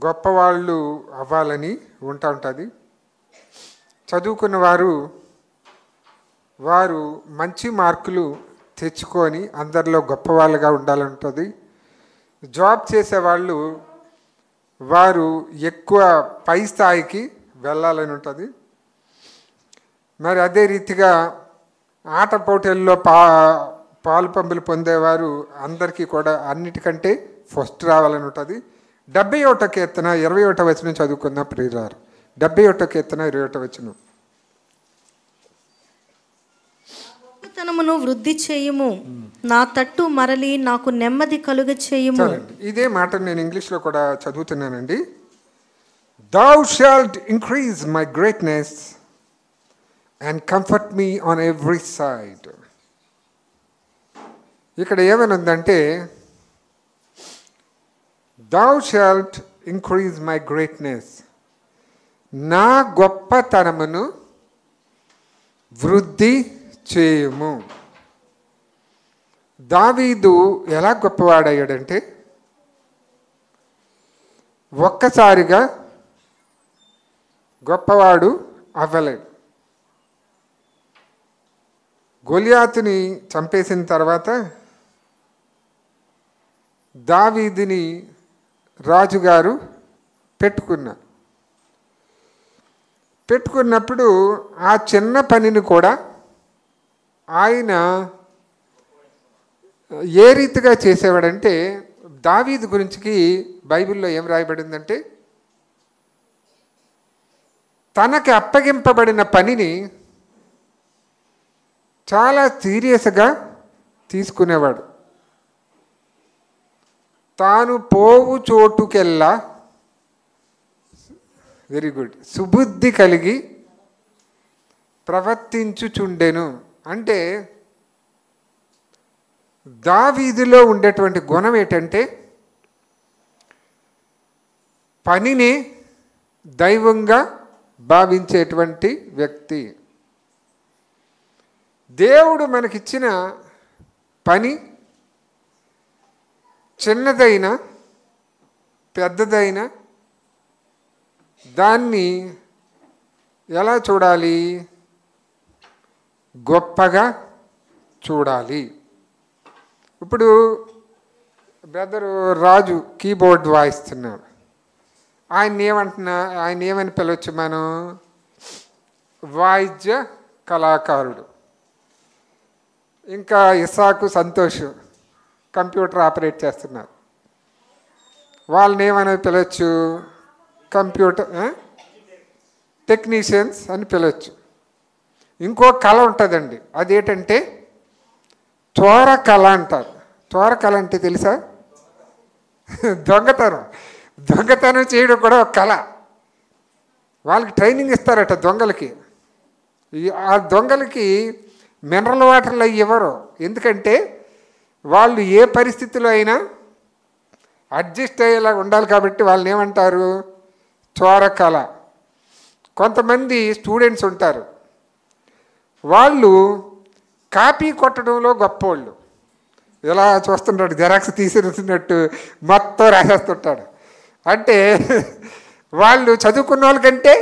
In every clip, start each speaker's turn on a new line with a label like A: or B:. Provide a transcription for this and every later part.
A: గొప్పవాళ్ళు అవ్వాలని ఉంటుంది. చదువుకున్న వారు మంచి మార్కులు తెచ్చుకొని అందరిలో గొప్పవాళ్ళుగా ఉండాలంటుంది. జాబ్ చేసేవాళ్ళు వారు ఎక్కువ పై స్థాయికి వెళ్ళాలని ఉంటుంది. మరి అదే రీతిగా ఆట పోటీల్లో పాలు పంపులు పొందేవారు అందరికీ కూడా అన్నిటికంటే ఫస్ట్ రావాలని ఉంటుంది. 71వ కీర్తన 21వ వచనం చదువుకుందాం ప్రియులారా. 71వ కీర్తన 21వ వచనం.
B: తనమును వృద్ధి చేయుము, నా తట్టు మరలి నాకు నెమ్మది కలుగ చేయుము.
A: ఇదే మాట నేను ఇంగ్లీష్లో కూడా చదువుతున్నానండి. Thou shalt increase my greatness and comfort me on every side. ఇక్కడ ఏమని ఉందంటే, Thou shalt increase my greatness, నా గొప్పతనమును వృద్ధి చేయుము. దావీదు ఎలా గొప్పవాడయ్యాడంటే, ఒక్కసారిగా గొప్పవాడు అవ్వలేడు. గొలియాతుని చంపేసిన తర్వాత దావీదుని రాజుగారు పెట్టుకున్నప్పుడు ఆ చిన్న పనిని కూడా ఆయన ఏ రీతిగా చేసేవాడంటే, దావీదు గురించి బైబిల్లో ఏం రాయబడిందంటే, తనకి అప్పగింపబడిన పనిని చాలా సీరియస్గా తీసుకునేవాడు. తాను పోవు చోటుకెల్లా వెరీ గుడ్ సుబుద్ధి కలిగి ప్రవర్తించుచుండెను. అంటే దావీదులో ఉండేటువంటి గుణం ఏంటంటే, పనిని దైవంగా భావించేటువంటి వ్యక్తి. దేవుడు మనకిచ్చిన పని చిన్నదైనా పెద్దదైనా దాన్ని ఎలా చూడాలి? గొప్పగా చూడాలి. ఇప్పుడు బ్రదరు రాజు కీబోర్డ్ వాయిస్తున్నాడు. ఆయన ఏమని పిలవచ్చు మనం? వాయిద్య కళాకారుడు. ఇంకా ఇసాకు సంతోష్ కంప్యూటర్ ఆపరేట్ చేస్తున్నారు, వాళ్ళని ఏమని పిలవచ్చు? కంప్యూటర్ టెక్నీషియన్స్ అని పిలవచ్చు. ఇంకో కళ ఉంటుందండి, అదేంటంటే చోర కళ అంటారు. చోర కళ అంటే తెలుసా? దొంగతనం చేయడం కూడా ఒక కళ. వాళ్ళకి ట్రైనింగ్ ఇస్తారట దొంగలకి. ఆ దొంగలకి మినరల్ వాటర్లు అవి ఇవ్వరు, ఎందుకంటే వాళ్ళు ఏ పరిస్థితిలో అయినా అడ్జస్ట్ అయ్యేలా ఉండాలి కాబట్టి వాళ్ళని ఏమంటారు? చోర కళ. కొంతమంది స్టూడెంట్స్ ఉంటారు, వాళ్ళు కాపీ కొట్టడంలో గొప్పవాళ్ళు. ఇలా చూస్తుంటాడు, జెరాక్స్ తీసినట్టు మొత్తం రాసేస్తుంటాడు. అంటే వాళ్ళు చదువుకున్న వాళ్ళకంటే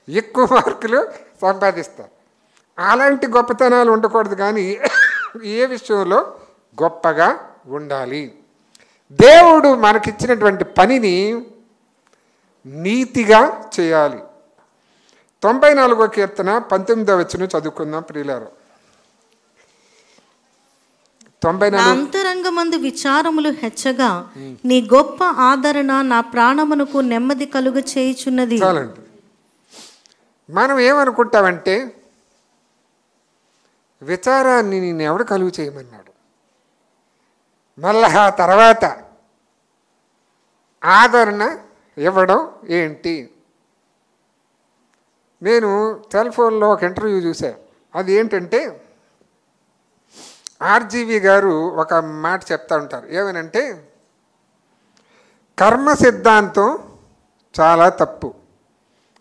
A: ఎక్కువ మార్కులు సంపాదిస్తారు. అలాంటి గొప్పతనాలు ఉండకూడదు, కానీ ఏ విషయంలో గొప్పగా ఉండాలి. దేవుడు మనకిచ్చినటువంటి పనిని నీతిగా చేయాలి. 94వ కీర్తన 19వ వచనం చదువుకుందాం ప్రియులారా. 94.
B: అంతరంగమందు విచారములు హెచ్చగా నీ గొప్ప ఆదరణ నా ప్రాణమునకు నెమ్మది కలుగ చేయుచున్నది.
A: చాలండి. మనం ఏమనుకుంటామంటే, విచారాన్ని నేను ఎవడు కలుగు చేయమన్నాడు, మళ్ళా ఆ తర్వాత ఆదరణ ఇవ్వడం ఏంటి? నేను సెల్ ఫోన్లో ఒక ఇంటర్వ్యూ చూశాను. అది ఏంటంటే, ఆర్జీవి గారు ఒక మాట చెప్తా ఉంటారు. ఏమనంటే, కర్మ సిద్ధాంతం చాలా తప్పు.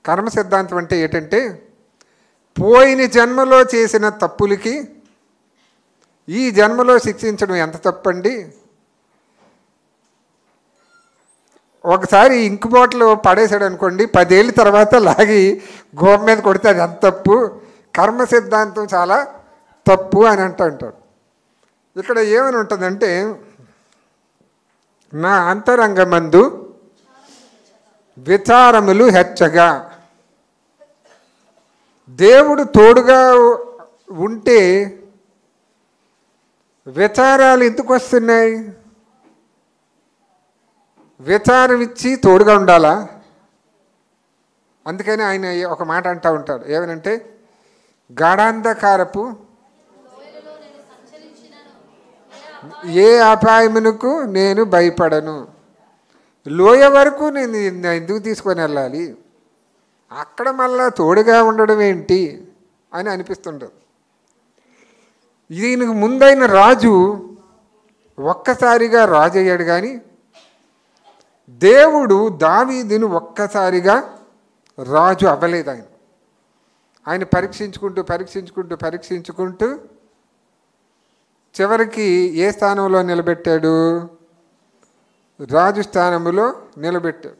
A: కర్మ సిద్ధాంతం అంటే ఏంటంటే, పోయిన జన్మలో చేసిన తప్పులకి ఈ జన్మలో శిక్షించడం ఎంత తప్పండి? ఒకసారి ఇంకు బాటిల్ పడేసాడు అనుకోండి, 10 ఏళ్ళ తర్వాత లాగి గోప మీద కొడితే అది ఎంత తప్పు, కర్మ సిద్ధాంతం చాలా తప్పు అని అంటాడు. ఇక్కడ ఏమని ఉంటుందంటే, నా అంతరంగమందు విచారములు హెచ్చగా. దేవుడు తోడుగా ఉంటే విచారాలు ఎందుకు వస్తున్నాయి? విచారం ఇచ్చి తోడుగా ఉండాలా? అందుకని ఆయన ఒక మాట అంటూ ఉంటాడు, ఏమనంటే, గాఢాంధకారపు ఏ అపాయమునకు నేను భయపడను. లోయ వరకు నేను ఎందుకు తీసుకొని వెళ్ళాలి, అక్కడ మళ్ళా తోడుగా ఉండడం ఏంటి అని అనిపిస్తుంటుంది. దీనికి ముందైన రాజు ఒక్కసారిగా రాజు అయ్యాడు, కానీ దేవుడు దావీదును ఒక్కసారిగా రాజు అవ్వలేదు. ఆయన పరీక్షించుకుంటూ చివరికి ఏ స్థానంలో నిలబెట్టాడు? రాజు స్థానంలో నిలబెట్టాడు.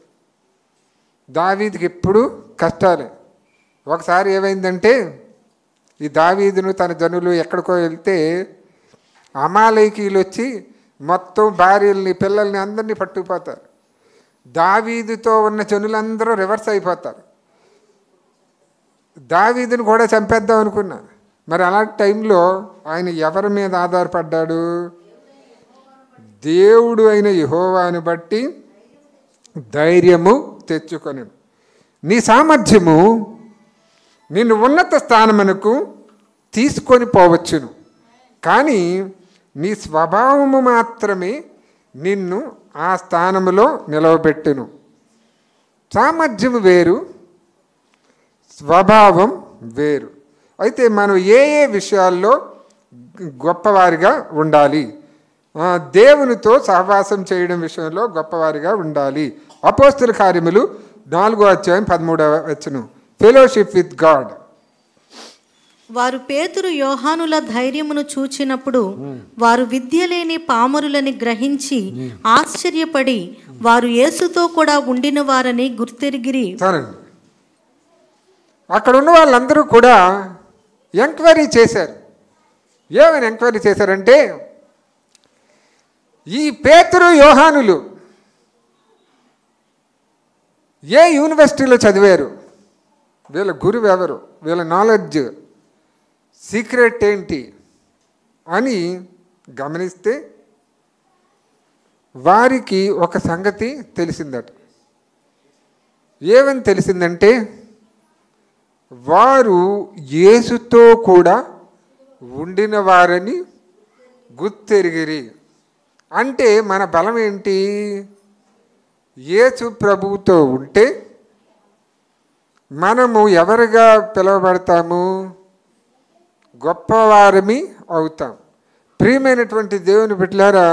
A: దావీదుకి ఎప్పుడు కష్టాలే. ఒకసారి ఏమైందంటే, ఈ దావీదును తన జనులు ఎక్కడికో వెళ్తే అమాలేకీయులు వచ్చి మొత్తం భార్యల్ని పిల్లల్ని అందరినీ పట్టుకుపోతారు. దావీదుతో ఉన్న జనులందరూ రివర్స్ అయిపోతారు. దావీదును కూడా చంపేద్దాం అనుకున్నారు. మరి అలాంటి టైంలో ఆయన ఎవరి మీద ఆధారపడ్డాడు? దేవుడు అయిన యెహోవాను బట్టి ధైర్యము తెచ్చుకొని, నీ సామర్థ్యము నిన్ను ఉన్నత స్థానమునకు తీసుకొని పోవచ్చును, కానీ నీ స్వభావము మాత్రమే నిన్ను ఆ స్థానములో నిలవబెట్టును. సామర్థ్యం వేరు, స్వభావం వేరు. అయితే మనం ఏ విషయాల్లో గొప్పవారిగా ఉండాలి? దేవునితో సహవాసం చేయడం విషయంలో గొప్పవారిగా ఉండాలి. అపోస్తుల కార్యములు 4వ అధ్యాయం 13వ వచనం, ఫెలోషిప్ విత్ గాడ్.
B: వారు పేతురు యోహానుల ధైర్యమును చూచినప్పుడు వారు విద్య లేని పామరులని గ్రహించి ఆశ్చర్యపడి వారు యేసుతో కూడా ఉండిన వారని గుర్తెరిగిరి.
A: అక్కడ ఉన్న వాళ్ళందరూ కూడా ఎంక్వైరీ చేశారు. ఏమని ఎంక్వైరీ చేశారంటే, ఈ పేతురు యోహానులు ఏ యూనివర్సిటీలో చదివారు, వీళ్ళ గురువు ఎవరు, వీళ్ళ నాలెడ్జ్ సీక్రెట్ ఏంటి అని గమనిస్తే వారికి ఒక సంగతి తెలిసిందట. ఏమని తెలిసిందంటే, వారు యేసుతో కూడా ఉండిన వారని గుర్తెరిగిరి. అంటే మన బలం ఏంటి? యేసు ప్రభువుతో ఉంటే మనము ఎవరిగా పిలువబడతాము? గొప్పవారమి అవుతాం. ప్రియమైనటువంటి దేవుని బిడ్డలారా,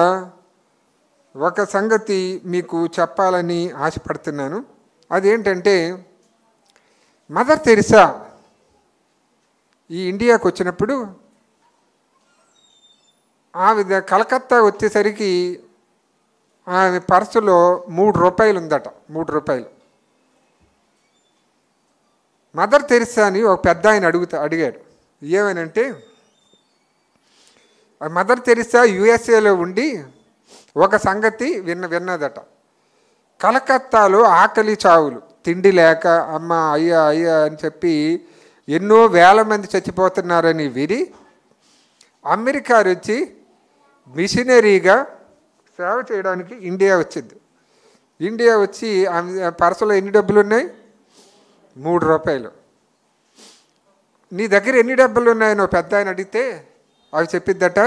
A: ఒక సంగతి మీకు చెప్పాలని ఆశపడుతున్నాను. అదేంటంటే, మదర్ తెరిసా ఈ ఇండియాకు వచ్చినప్పుడు ఆమె కలకత్తా వచ్చేసరికి ఆమె పర్సులో 3 రూపాయలు ఉందట. 3 రూపాయలు. మదర్ తెరిసాని ఒక పెద్ద ఆయన అడిగాడు. ఏమనంటే, మదర్ తెరిసా యుఎస్ఏలో ఉండి ఒక సంగతి విన్నదట. కలకత్తాలో ఆకలి చావులు, తిండి లేక అమ్మ అయ్యా అయ్యా అని చెప్పి ఎన్నో వేల మంది చచ్చిపోతున్నారని విని అమెరికా వచ్చి మిషనరీగా సేవ చేయడానికి ఇండియా వచ్చింది. ఇండియా వచ్చి పర్సులో ఎన్ని డబ్బులు ఉన్నాయి? 3 రూపాయలు. నీ దగ్గర ఎన్ని డబ్బులు ఉన్నాయని ఒక పెద్ద ఆయన అడిగితే అవి చెప్పిద్దట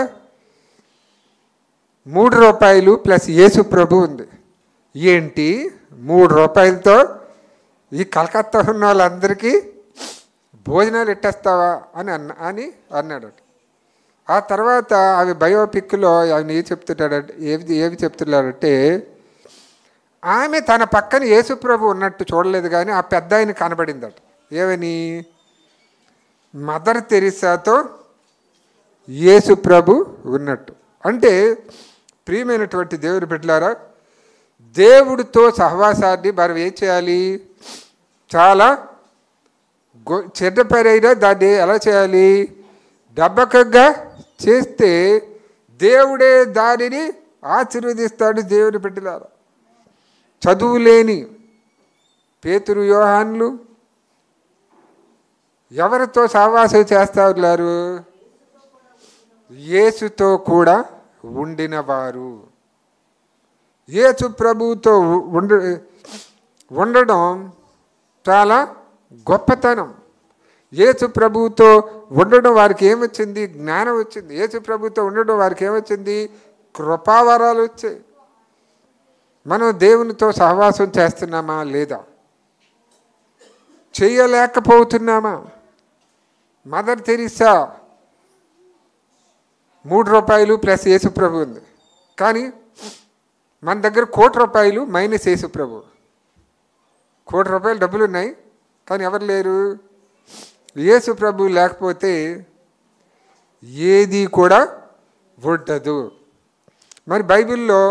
A: 3 రూపాయలు ప్లస్ యేసు ప్రభు ఉంది. ఏంటి 3 రూపాయలతో ఈ కలకత్తా ఉన్న వాళ్ళందరికీ భోజనాలు ఇట్టేస్తావా అని అన్నాడట. ఆ తర్వాత అవి బయోపిక్లో ఆయన ఏవి చెప్తున్నాడంటే, ఆమె తన పక్కన యేసు ప్రభు ఉన్నట్టు చూడలేదు, కానీ ఆ పెద్ద ఆయన కనబడిందట. ఏమని? మదర్ తెరిసాతో యేసు ప్రభు ఉన్నట్టు. అంటే ప్రియమైనటువంటి దేవుని బిడ్డలారా, దేవుడితో సహవాసాన్ని మనం ఏం చేయాలి? చాలా చెడ్డ పరైనా దాన్ని ఎలా చేయాలి? నమ్మకంగా చేస్తే దేవుడే దానిని ఆశీర్వదిస్తాడు. దేవుని బిడ్డలారా, చదువు లేని పేతురు, యోహాన్లు ఎవరితో సహవాసం చేస్తా ఉన్నారు? యేసుతో కూడా ఉండినవారు. యేసు ప్రభువుతో ఉండడం చాలా గొప్పతనం. యేసు ప్రభువుతో ఉండడం వారికి ఏమొచ్చింది? జ్ఞానం వచ్చింది. యేసు ప్రభువుతో ఉండడం వారికి ఏమొచ్చింది? కృపావరాలు వచ్చాయి. మనం దేవునితో సహవాసం చేస్తున్నామా లేదా? చేయలేకపోతున్నామా? మదర్ తెరీసా 3 రూపాయలు ప్లస్ యేసు ప్రభు ఉంది, కానీ మన దగ్గర ₹1,00,00,000 మైనస్ యేసు ప్రభు. ₹1,00,00,000 డబ్బులు ఉన్నాయి, కానీ ఎవరు లేరు? యేసు ప్రభు లేకపోతే ఏది కూడా ఉండదు. మరి బైబిల్లో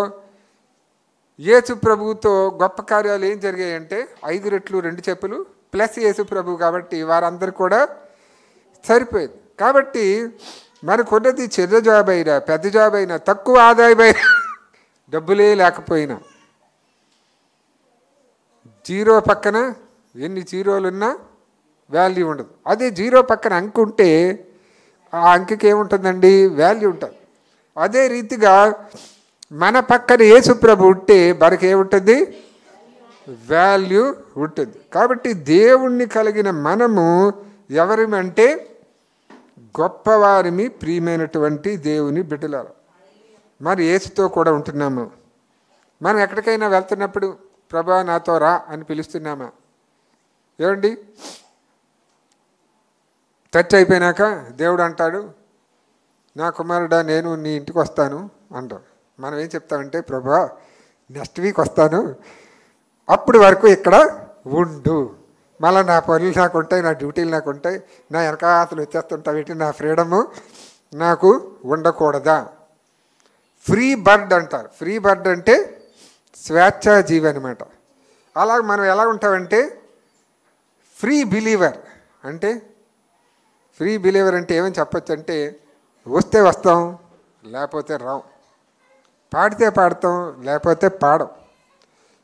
A: యేసు ప్రభువుతో గొప్ప కార్యాలు ఏం జరిగాయంటే 5 రెట్లు 2 చెప్పులు ప్లస్ యేసు ప్రభు, కాబట్టి వారందరూ కూడా సరిపోయింది. కాబట్టి మనకున్నది చిన్న జాబ్ అయినా పెద్ద జాబ్ అయినా తక్కువ ఆదాయమైనా డబ్బులే లేకపోయినా, జీరో పక్కన ఎన్ని జీరోలున్నా వాల్యూ ఉండదు. అదే జీరో పక్కన అంకె ఉంటే ఆ అంకెకి ఏముంటుందండి? వాల్యూ ఉంటుంది. అదే రీతిగా మన పక్కన యేసు ప్రభు ఉంటే మనకి ఏముంటుంది? వాల్యూ ఉంటుంది. కాబట్టి దేవుణ్ణి కలిగిన మనము ఎవరిమంటే గొప్పవారిమి, ప్రియమైనటువంటి దేవుని బిడ్డలారా. మరి యేసుతో కూడా ఉంటున్నాము. మనం ఎక్కడికైనా వెళ్తున్నప్పుడు ప్రభా నాతో రా అని పిలుస్తున్నామా? ఏమండి, టచ్ అయిపోయినాక దేవుడు అంటాడు, నా కుమారుడా నేను నీ ఇంటికి వస్తాను అంటాడు. మనం ఏం చెప్తామంటే, ప్రభా నెక్స్ట్ వీక్ వస్తాను, అప్పుడు వరకు ఇక్కడ ఉండు, మళ్ళీ నా పనులు నాకు ఉంటాయి, నా డ్యూటీలు నాకు ఉంటాయి, నా వెనకాతలు వచ్చేస్తుంటా వీటి, నా ఫ్రీడము నాకు ఉండకూడదా? ఫ్రీ బర్డ్ అంటారు. ఫ్రీ బర్డ్ అంటే స్వేచ్ఛా జీవి అనమాట. అలాగ మనం ఎలా ఉంటామంటే ఫ్రీ బిలీవర్. అంటే ఫ్రీ బిలీవర్ అంటే ఏమని చెప్పచ్చు అంటే, వస్తే వస్తాం లేకపోతే రాం, పాడితే పాడతాం లేకపోతే పాడం,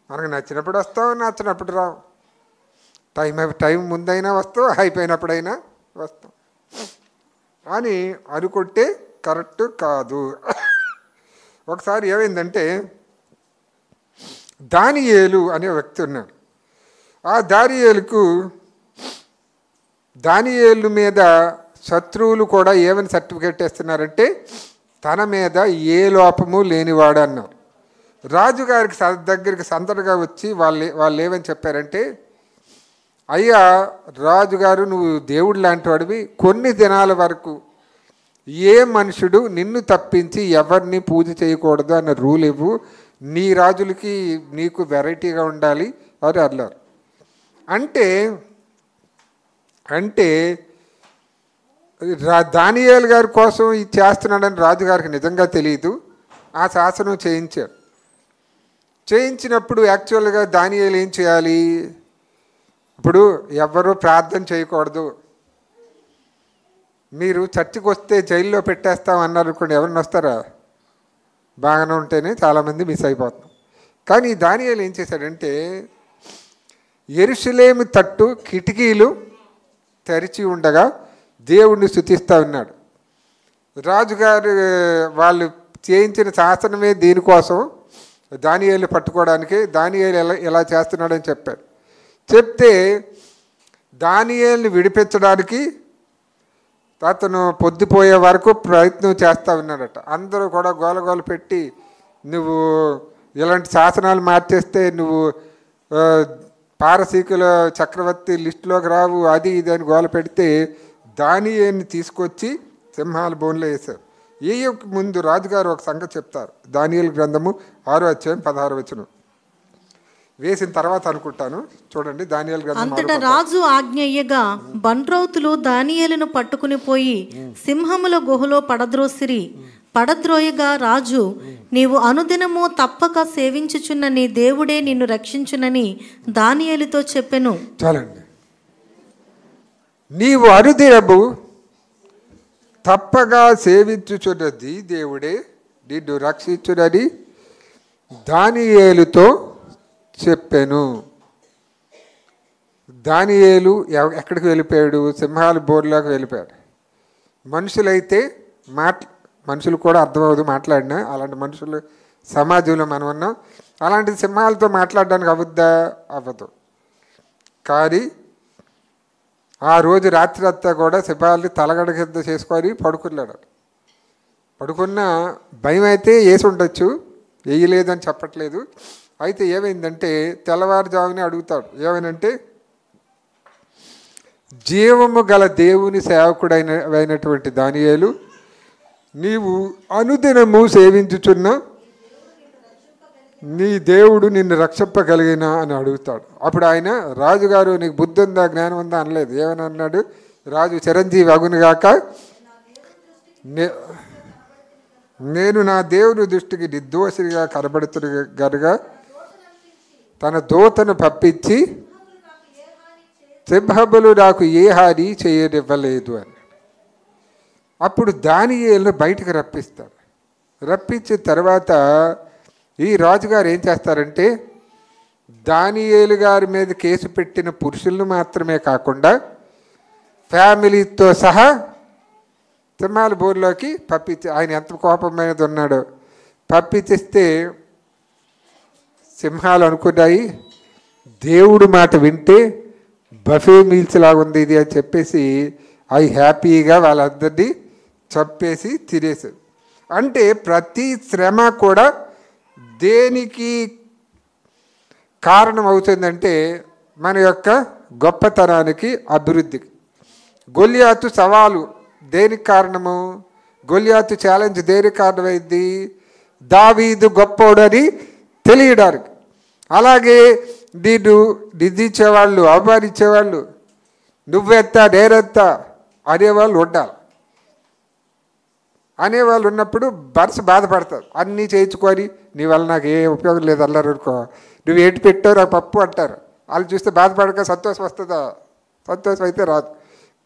A: మనకు నచ్చినప్పుడు వస్తాం నచ్చినప్పుడు రాం, టైం ముందైనా వస్తాం అయిపోయినప్పుడైనా వస్తాం అని అనుకుంటే కరెక్ట్ కాదు. ఒకసారి ఏమైందంటే, దానియేలు అనే వ్యక్తి ఉన్నాడు. ఆ దానియేలు మీద శత్రువులు కూడా ఏమని సర్టిఫికేట్ ఇస్తున్నారంటే, తన మీద ఏ లోపము లేనివాడు అన్నారు. రాజుగారికి దగ్గరికి సందడిగా వచ్చి వాళ్ళు ఏమని చెప్పారంటే, అయ్యా రాజుగారు, నువ్వు దేవుడు లాంటి వాడివి, కొన్ని దినాల వరకు ఏ మనుషుడు నిన్ను తప్పించి ఎవరిని పూజ చేయకూడదు అన్న రూల్ ఇవ్వు, నీ రాజులకి నీకు వెరైటీగా ఉండాలి అని అన్నారు. అంటే దానియేలు గారి కోసం ఇది చేస్తున్నాడని రాజుగారికి నిజంగా తెలియదు. ఆ శాసనం చేయించాడు. చేయించినప్పుడు యాక్చువల్గా దానియేలు ఏం చేయాలి? ఇప్పుడు ఎవరు ప్రార్థన చేయకూడదు, మీరు చర్చికి వస్తే జైల్లో పెట్టేస్తాం అన్నారు అనుకోండి, ఎవరిని వస్తారా? బాగానే ఉంటేనే చాలామంది మిస్ అయిపోతాం. కానీ దానియేలు ఏం చేశాడంటే, యెరూషలేము తట్టు కిటికీలు తెరిచి ఉండగా దేవుణ్ణి స్తుతిస్తూ ఉన్నాడు. రాజుగారు వాళ్ళు చేయించిన శాసనమే దీనికోసం, దానియేలు పట్టుకోవడానికి. దానియేలు ఎలా చేస్తున్నాడని చెప్పాడు. చెప్తే దానియేలుని విడిపించడానికి అతను పొద్దుపోయే వరకు ప్రయత్నం చేస్తూ ఉన్నాడట. అందరూ కూడా గోలగోల పెట్టి, నువ్వు ఇలాంటి శాసనాలు మార్చేస్తే నువ్వు పారసీకుల చక్రవర్తి లిస్టులోకి రావు, అది ఇది అని గోల పెడితే దానియేలుని తీసుకొచ్చి సింహాల బోన్లో వేశారు. ముందు రాజుగారు ఒక సంగతి చెప్తారు. దానియేలు గ్రంథము 6వ అధ్యాయం 16వ వచనం వేసిన తర్వాత అనుకుంటాను, చూడండి. దానియేలు గ్రంథం.
B: అంతటా రాజు ఆజ్ఞయ్యగా బంట్రౌతులు దానియేలును పట్టుకుని పోయి సింహముల గుహలో పడద్రోసిరి. పడద్రోయగా రాజు, నీవు అనుదినము తప్పక సేవించుచున్న నీ దేవుడే నిన్ను రక్షించునని దానియేలుతో చెప్పెను.
A: చాలండి. నీవు అనుదినము తప్పగా సేవించుచున్నది దేవుడే నిన్ను రక్షించునని దానియేలుతో చెప్పెను. దానియేలు ఎక్కడికి వెళ్ళిపోయాడు? సింహాల బోర్లోకి వెళ్ళిపోయాడు. మనుషులైతే మనుషులు కూడా అర్థమవుదు మాట్లాడినా. అలాంటి మనుషులు సమాజంలో మనం ఉన్నాం. అలాంటి సింహాలతో మాట్లాడడానికి అవ్వద్దా? అవ్వదు. కానీ ఆ రోజు రాత్రి అంతా కూడా సింహాలని తలగడ కింద చేసుకొని పడుకున్నాడు. పడుకున్న భయం అయితే వేసి ఉండొచ్చు, వేయలేదని చెప్పట్లేదు. అయితే ఏమైందంటే తెల్లవారుజామునే అడుగుతాడు. ఏమనంటే, జీవము గల దేవుని సేవకుడైనటువంటి దానియేలు, నీవు అనుదినము సేవించుచున్న నీ దేవుడు నిన్ను రక్షింపగలిగినా అని అడుగుతాడు. అప్పుడు ఆయన, రాజుగారు నీకు బుద్ధి ఉందా, జ్ఞానం ఉందా అనలేదు. ఏమని అన్నాడు? రాజు చిరంజీవి అగునుగాక, నేను నా దేవుని దృష్టికి నిర్దోషిగా కనబడుతుగా తన దూతను పంపించి సింహములు నాకు ఏ హాని చేయనివ్వలేదు అని. అప్పుడు దానియేలును బయటకు రప్పిస్తాడు. రప్పించిన తర్వాత ఈ రాజుగారు ఏం చేస్తారంటే, దానియేలు గారి మీద కేసు పెట్టిన పురుషులను మాత్రమే కాకుండా ఫ్యామిలీతో సహా సింహాల బోర్లోకి పంపించి, ఆయన ఎంత కోపం మీద ఉన్నాడో పంపించేస్తే సింహాలు అనుకున్నాయి, దేవుడు మాట వింటే బఫే మీల్స్ లాగా ఉంది ఇది అని చెప్పేసి అవి హ్యాపీగా వాళ్ళందరినీ చంపేసి తినేసారు. అంటే ప్రతి శ్రమ కూడా దేనికి కారణం అవుతుందంటే మన యొక్క గొప్పతనానికి, అభివృద్ధికి. గొల్యాతు సవాలు దేనికి కారణము? గొల్యాతు ఛాలెంజ్ దేనికి కారణమైంది? దావీదు గొప్పోడని తెలియడానికి. అలాగే నిన్ను నిందించేవాళ్ళు, అవమానించేవాళ్ళు, నువ్వెంత నేనెంత అనేవాళ్ళు ఉండాలి. అనేవాళ్ళు ఉన్నప్పుడు మనసు బాధపడతారు. అన్నీ చేయించుకొని నీ వల్ల నాకు ఏ ఉపయోగం లేదు అన్నారు అనుకో, నువ్వు ఏంటి పెట్టావు నాకు పప్పు అంటారు. వాళ్ళు చూస్తే బాధపడక సంతోషం వస్తుందా? సంతోషం అయితే రాదు.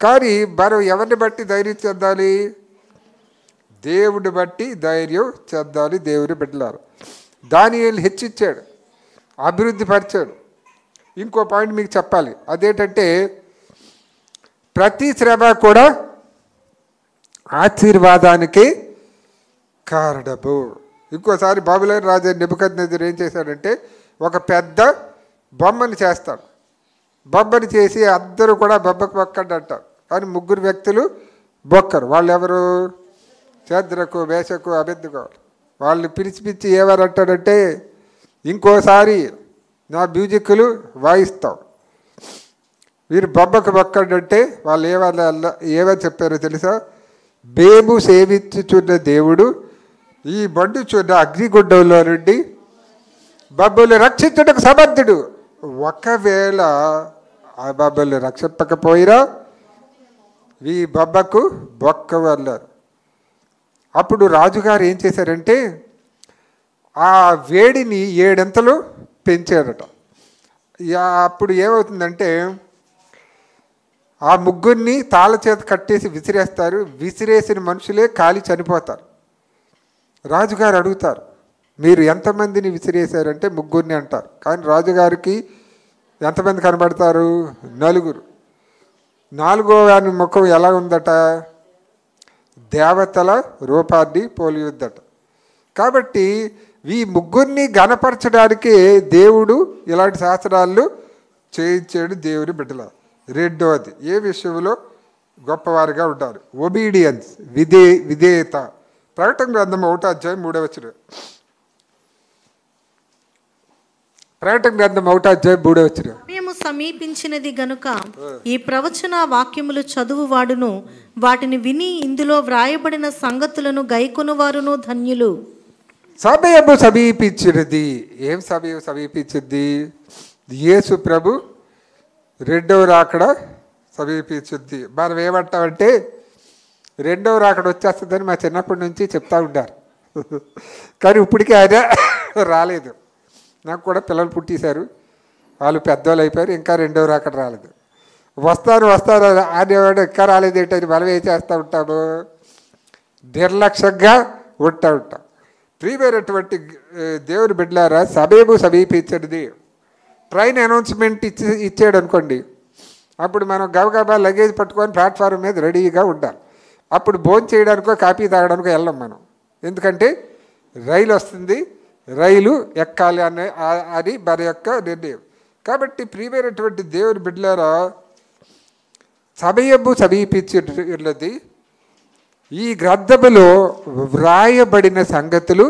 A: కానీ మనం ఎవరిని బట్టి ధైర్యం చెందాలి? దేవుడిని బట్టి ధైర్యం చెందాలి. దేవుని బిడ్డలారు. దానియేలు హెచ్చించాడు, అభివృద్ధి పరిచాడు. ఇంకో పాయింట్ మీకు చెప్పాలి. అదేంటంటే ప్రతి శ్రమ కూడా ఆశీర్వాదానికి కారణము. ఇంకోసారి బాబులోని రాజు నెబుకద్నెజరు ఏం చేశాడంటే ఒక పెద్ద బొమ్మని చేస్తాడు. బొమ్మని చేసి అందరూ కూడా బొమ్మకు బొక్కండి అంటారు. కానీ ముగ్గురు వ్యక్తులు బొక్కరు. వాళ్ళు ఎవరు? శద్రకు, మేషకు, అబేద్నెగో. వాళ్ళని పిలిచి ఏమని అంటాడంటే, ఇంకోసారి నా మ్యూజిక్లు వాయిస్తాం, వీరు బొమ్మకు బొక్కండి అంటే వాళ్ళు ఏమని చెప్పారో తెలుసా? మేము సేవించుచున్న దేవుడు ఈ మండుచున్న అగ్నిగుండంలో నుండి మమ్మల్ని రక్షించుటకు సమర్థుడు. ఒకవేళ ఆ మమ్మల్ని రక్షింపకపోయినా ఈ బొమ్మకు బొక్క అన్నారు. అప్పుడు రాజుగారు ఏం చేశారంటే ఆ వేడిని 7 అంతలు పెంచారట. అప్పుడు ఏమవుతుందంటే ఆ ముగ్గురిని తాళ్ళ చేత కట్టేసి విసిరేస్తారు. విసిరేసిన మనుషులే కాలి చనిపోతారు. రాజుగారు అడుగుతారు, మీరు ఎంతమందిని విసిరేశారంటే ముగ్గురిని అంటారు. కానీ రాజుగారికి ఎంతమంది కనబడతారు? 4. 4వ వాని ముఖం ఎలా ఉందట? దేవతల రూపాన్ని పోలి ఉందట. కాబట్టి ఈ ముగ్గురిని గణపరచడానికే దేవుడు ఇలాంటి శాస్త్రాలు చేయించాడు దేవుని బిడ్డల. రెండవది, ఏ విషయంలో గొప్పవారిగా ఉంటారు? ఒబీడియన్స్, విధేయత. ప్రకటన గ్రంథం 1వ అధ్యాయం 3వ వచనం. ప్రకటన గ్రంథం 1వ అధ్యాయం 3వ వచనం.
B: సమయము సమీపించినది గనుక ఈ ప్రవచన వాక్యములు చదువువాడును వాటిని విని ఇందులో వ్రాయబడిన సంగతులను గైకొనువారును ధన్యులు.
A: సమయము సమీపించినది. ఏం సమయం సమీపించింది? యేసు ప్రభు రెండవ రాకడ సమీపించింది. మనం ఏమంటామంటే రెండవ రాకడ వచ్చేస్తుందని మా చిన్నప్పటి నుంచి చెప్తా ఉంటారు. కానీ ఇప్పటికీ అదే రాలేదు. నాకు కూడా పిల్లలు పుట్టేశారు, వాళ్ళు పెద్దవాళ్ళు అయిపోయారు, ఇంకా రెండవ రాకడ రాలేదు. వస్తారు అనేవాడు ఇంకా రాలేదు ఏంటని మనం ఏం చేస్తూ ఉంటాము, నిర్లక్ష్యంగా ఉంటాం. ప్రియమైనటువంటి దేవుని బిడ్డలారా, సమయము సమీపించినది. ట్రైన్ అనౌన్స్మెంట్ ఇచ్చాడు అనుకోండి, అప్పుడు మనం గబగబా లగేజ్ పట్టుకొని ప్లాట్ఫారం మీద రెడీగా ఉండాలి. అప్పుడు భోజనం చేయడానికో కాఫీ తాగడానికో వెళ్ళాం మనం, ఎందుకంటే రైలు వస్తుంది, రైలు ఎక్కాలి అది మన యొక్క నిర్ణయం. కాబట్టి ప్రియమైనటువంటి దేవుని బిడ్డలారా, సమయము సమీపించినది. ఈ గ్రంథములో వ్రాయబడిన సంగతులు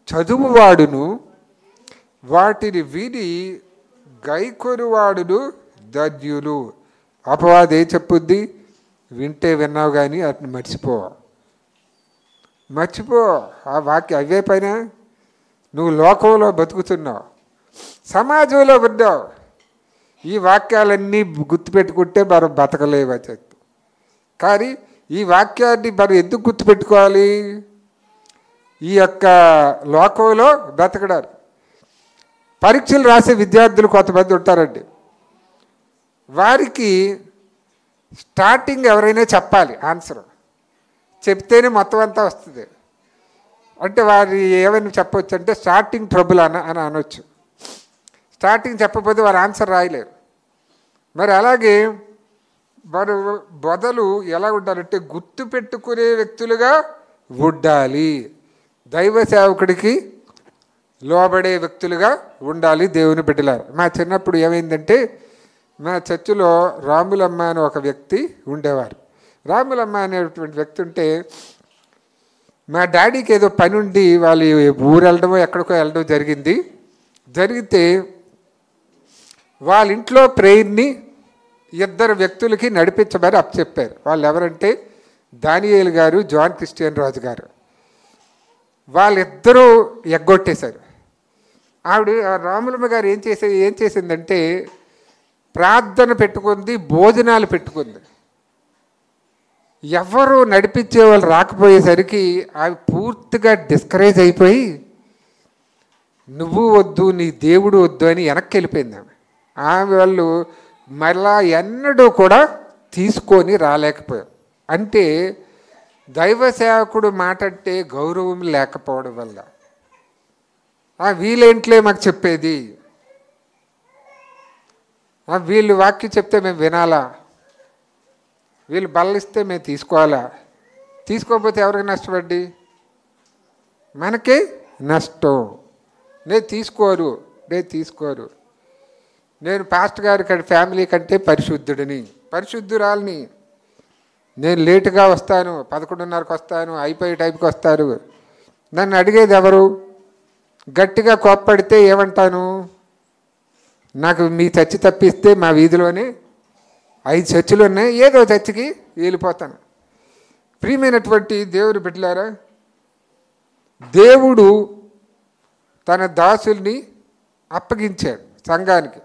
A: చదువువాడును వాటిని విని గైకొనువాడును ధన్యులు. అపవాది ఏం చెప్పుద్ది, వింటే విన్నావు కానీ అతను మర్చిపో ఆ వాక్యం. అవే పైన నువ్వు లోకంలో బతుకుతున్నావు, సమాజంలో ఉన్నావు. ఈ వాక్యాలన్నీ గుర్తుపెట్టుకుంటే మనం బతకలేవు చెప్తూ. కానీ ఈ వాక్యాన్ని మనం ఎందుకు గుర్తుపెట్టుకోవాలి, ఈ యొక్క లోకంలో బ్రతకడారు. పరీక్షలు రాసే విద్యార్థులు కొంతమంది ఉంటారండి, వారికి స్టార్టింగ్ ఎవరైనా చెప్పాలి ఆన్సర్, చెప్తేనే మొత్తం అంతా వస్తుంది. అంటే వారు ఏమైనా చెప్పవచ్చు అంటే స్టార్టింగ్ ట్రబుల్ అని అనొచ్చు. స్టార్టింగ్ చెప్పకపోతే వారు ఆన్సర్ రాయలేరు. మరి అలాగే వారు బదులు ఎలా ఉండాలంటే గుర్తు పెట్టుకునే వ్యక్తులుగా ఉండాలి, దైవ సేవకుడికి లోబడే వ్యక్తులుగా ఉండాలి దేవుని బిడ్డలారు. మా చిన్నప్పుడు ఏమైందంటే, మా చర్చిలో రాములమ్మ అని ఒక వ్యక్తి ఉండేవారు. రాములమ్మ అనేటువంటి వ్యక్తి ఉంటే మా డాడీకి ఏదో పని ఉండి వాళ్ళు ఊరు వెళ్ళడమో ఎక్కడికో వెళ్ళడం జరిగితే వాళ్ళ ఇంట్లో ప్రేయర్ని ఇద్దరు వ్యక్తులకి నడిపించమని అప్పచెప్పారు. వాళ్ళు ఎవరంటే దానియేలు గారు, జాన్ క్రిస్టియన్ రాజు గారు. వాళ్ళిద్దరూ ఎగ్గొట్టేశారు. ఆవిడ రాములమ్మ గారు ఏం చేసిందంటే ప్రార్థన పెట్టుకుంది, భోజనాలు పెట్టుకుంది. ఎవరు నడిపించే వాళ్ళు రాకపోయేసరికి అవి పూర్తిగా డిస్కరేజ్ అయిపోయి నువ్వు వద్దు నీ దేవుడు వద్దు అని వెనక్కి వెళ్ళిపోయింది ఆమె. వాళ్ళు మళ్ళా ఎన్నడూ కూడా తీసుకొని రాలేకపోయారు. అంటే దైవ సేవకుడు మాట్లాడితే గౌరవం లేకపోవడం వల్ల వీళ్ళేంట్లే మాకు చెప్పేది, వీళ్ళు వాక్యం చెప్తే మేము వినాలా, వీళ్ళు బల్లిస్తే మేము తీసుకోవాలా, తీసుకోకపోతే ఎవరికి నష్టపడ్డి, మనకే నష్టం. నేను తీసుకోరు. నేను పాస్టర్ గారి ఫ్యామిలీ కంటే పరిశుద్ధురాలని. నేను లేటుగా వస్తాను, 11:30కి వస్తాను, అయిపోయే టైంకి వస్తారు. నన్ను అడిగేది ఎవరు? గట్టిగా కోప్పడితే ఏమంటాను, నాకు మీ చర్చి తప్పిస్తే మా వీధిలోనే 5 చర్చిలు ఉన్నాయి, ఏదో చర్చికి వెళ్ళిపోతాను. ప్రియమైనటువంటి దేవుని బిడ్డలారా, దేవుడు తన దాసుల్ని అప్పగించాడు సంఘానికి.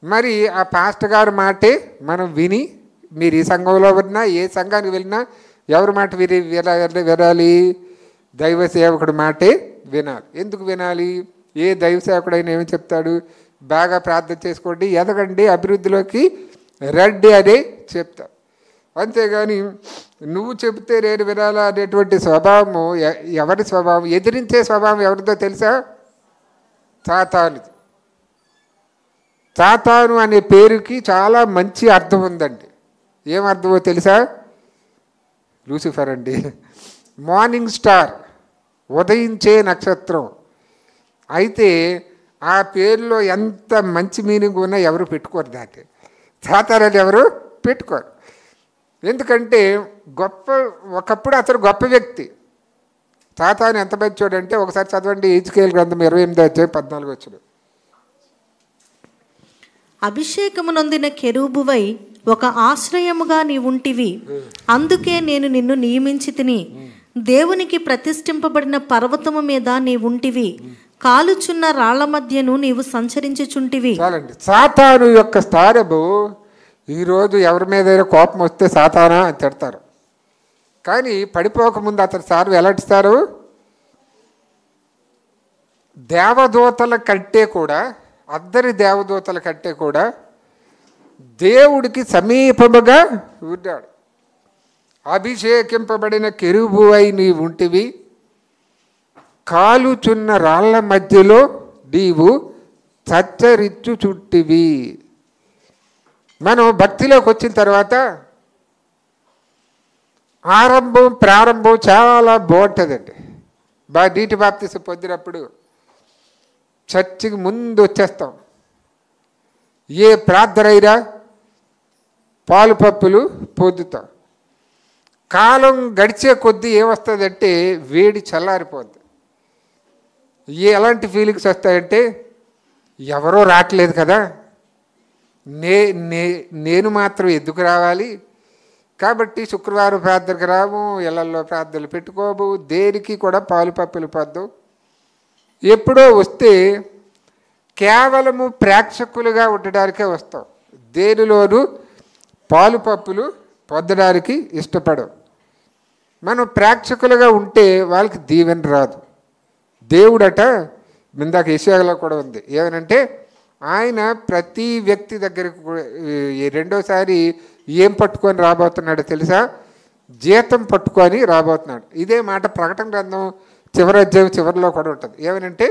A: మరి ఆ పాస్టర్ గారి మాటే మనం విని, మీరు ఈ సంఘంలో ఉన్నా ఏ సంఘానికి వెళ్ళినా ఎవరి మాట వినాలి? దైవ సేవకుడు మాటే వినాలి. ఎందుకు వినాలి? ఏ దైవ సేవకుడైనా ఏమి చెప్తాడు? బాగా ప్రార్థన చేసుకోండి, ఎదగండి, అభివృద్ధిలోకి రండి అని చెప్తాడు. అంతేగాని నువ్వు చెబితే నేను వినాలా అనేటువంటి స్వభావము ఎవరి స్వభావం? ఎదిరించే స్వభావం ఎవరిదో తెలుసా? సాతానుది. సాతాను అనే పేరుకి చాలా మంచి అర్థం ఉందండి. ఏమర్థమో తెలుసా? లూసిఫర్ అండి, మార్నింగ్ స్టార్, ఉదయించే నక్షత్రం. అయితే ఆ పేరులో ఎంత మంచి మీనింగ్ ఉన్నా ఎవరు పెట్టుకోరు దాన్ని. సాతాను ఎవరు పెట్టుకోరు. ఎందుకంటే ఒకప్పుడు అతను గొప్ప వ్యక్తి. సాతాను ఎంత మంచోడంటే, ఒకసారి చదవండి హెజ్కేలు గ్రంథం 28:14.
B: అభిషేకము నొందిన కెరూబువై ఒక ఆశ్రయముగా నీవుంటివి, అందుకే నేను నిన్ను నియమించి తిని. దేవునికి ప్రతిష్ఠింపబడిన పర్వతము మీద నీవుంటివి, కాలుచున్న రాళ్ల మధ్యను నీవు సంచరించుచుంటివి.
A: చాలండి. సాతాను యొక్క స్థానము ఈరోజు ఎవరి మీద కోపం వస్తే సాతానా అని తిడతారు. కానీ పడిపోకముందు అతని సారు ఎలాంటిస్తారు? దేవదూతల కంటే కూడా, అద్దరి దేవదూతల కంటే కూడా దేవుడికి సమీపముగా ఉన్నాడు. అభిషేకింపబడిన కెరూబు అయి నీవు ఉంటివి, కాలుచున్న రాళ్ల మధ్యలో నీవు చచ్చరిచ్చు చుట్టివి. మనం భక్తిలోకి వచ్చిన తర్వాత ప్రారంభం చాలా బాగుంటుందండి. నీటి బాప్తిసం పొందినప్పుడు చర్చికి ముందు వచ్చేస్తాం. ఏ ప్రార్థన అయినా పాలు పప్పులు పొందుతాం. కాలం గడిచే కొద్దీ ఏమొస్తుందంటే వేడి చల్లారిపోద్ది. ఎలాంటి ఫీలింగ్స్ వస్తాయంటే, ఎవరో రావట్లేదు కదా, నేను మాత్రం ఎందుకు రావాలి, కాబట్టి శుక్రవారం ప్రార్థనకు రాము, ఇళ్లల్లో ప్రార్థనలు పెట్టుకోము, దేనికి కూడా పాలు పప్పులు పొందం. ఎప్పుడో వస్తే కేవలము ప్రేక్షకులుగా ఉండడానికే వస్తాం. దేనిలోనూ పాలు పప్పులు పొందడానికి ఇష్టపడం. మనం ప్రేక్షకులుగా ఉంటే వాళ్ళకి దీవెన రాదు. దేవుడట, ఇందాక యెషయాలో కూడా ఉంది, ఏమనంటే ఆయన ప్రతి వ్యక్తి దగ్గరికి రెండోసారి ఏం పట్టుకొని రాబోతున్నాడో తెలుసా? జీతం పట్టుకొని రాబోతున్నాడు. ఇదే మాట ప్రకటన గ్రంథం చివరి అధ్యాయం చివరిలో కూడా ఉంటుంది. ఏమనంటే,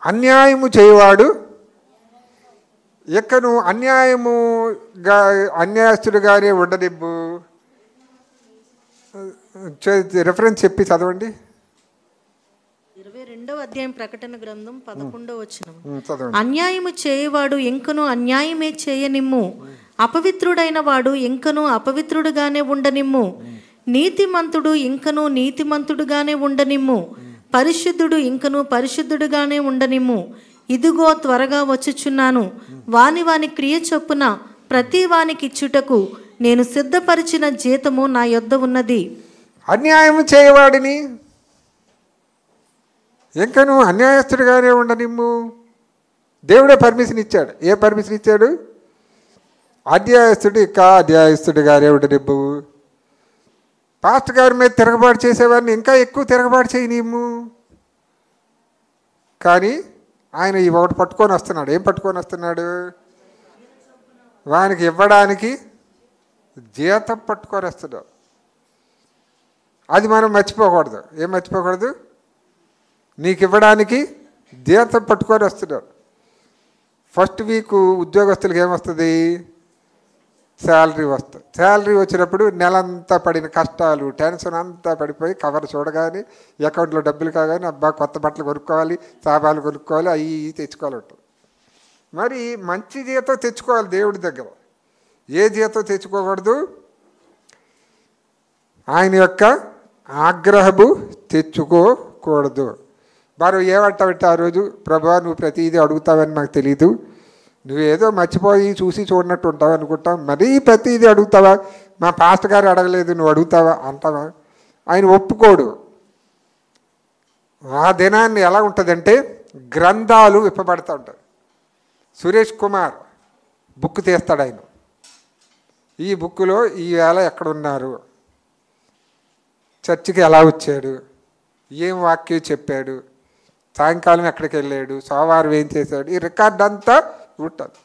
A: అన్యాయము చేయవాడు ఇకను అన్యాయస్తుడుగానే ఉండనివ్వు. రెఫరెన్స్ చెప్పి చదవండి.
B: 22వ అధ్యాయం ప్రకటన గ్రంథం 11వ వచనం. అన్యాయము చేయవాడు ఇంకను అన్యాయమే చేయనిమ్ము, అపవిత్రుడైన వాడు ఇంకను అపవిత్రుడుగానే ఉండనిమ్ము, నీతిమంతుడు ఇంకను నీతిమంతుడుగానే ఉండనిమ్ము, పరిశుద్ధుడు ఇంకను పరిశుద్ధుడుగానే ఉండనిమ్ము. ఇదిగో త్వరగా వచ్చుచున్నాను, వాని క్రియ చొప్పున ప్రతి వానికిచ్చుటకు నేను సిద్ధపరిచిన జీతము నా యొద్ద ఉన్నది.
A: అన్యాయము చేయవాడిని ఇంకను అన్యాయస్తుడిగానే ఉండనిమ్ము. దేవుడే పర్మిషన్ ఇచ్చాడు. ఏ పర్మిషన్ ఇచ్చాడు? అన్యాయస్తుడిగానే ఉండనిమ్ము. పాస్టర్ గారి మీద తిరగబాటు చేసేవాడిని ఇంకా ఎక్కువ తిరగబాటు చేయనిమ్ము. కానీ ఆయన ఈ ఒకటి పట్టుకొని వస్తున్నాడు. ఏం పట్టుకొని వస్తున్నాడు? వానికి ఇవ్వడానికి జీతం పట్టుకొని వస్తున్నాడు. అది మనం మర్చిపోకూడదు. ఏం మర్చిపోకూడదు? నీకు ఇవ్వడానికి జీతం పట్టుకొని వస్తున్నాడు. ఫస్ట్ వీక్ ఉద్యోగస్తులకు ఏమొస్తుంది? శాలరీ వస్తుంది. శాలరీ వచ్చినప్పుడు నెలంతా పడిన కష్టాలు, టెన్షన్ అంతా పడిపోయి కవర్ చూడగానే అకౌంట్లో డబ్బులు కాగానే అబ్బా కొత్త బట్టలు కొనుక్కోవాలి, సాబాలు కొనుక్కోవాలి, అవి తెచ్చుకోవాలి ఉంటుంది. మరి మంచి జీతం తెచ్చుకోవాలి దేవుడి దగ్గర. ఏ జీతం తెచ్చుకోకూడదు? ఆయన యొక్క ఆగ్రహము తెచ్చుకోకూడదు. వారు ఏమంటావంటే ఆ రోజు, ప్రభువా నువ్వు ప్రతిదీ అడుగుతావని మాకు తెలీదు, నువ్వేదో మర్చిపోయి చూసి చూడనట్టు ఉంటావు అనుకుంటావు, మరీ ప్రతిదీ అడుగుతావా, మా పాస్టర్ గారు అడగలేదు నువ్వు అడుగుతావా అంటావా? ఆయన ఒప్పుకోడు. ఆ దినాన్ని ఎలా ఉంటుందంటే గ్రంథాలు విప్పబడుతూ ఉంటాయి. సురేష్ కుమార్ బుక్ తీస్తాడు ఆయన. ఈ బుక్కులో ఈవేళ ఎక్కడున్నారు, చర్చికి ఎలా వచ్చాడు, ఏం వాక్యం చెప్పాడు, సాయంకాలం ఎక్కడికి వెళ్ళాడు, సోమవారం ఏం చేశాడు, ఈ రికార్డ్ అంతా ఉంటుంది.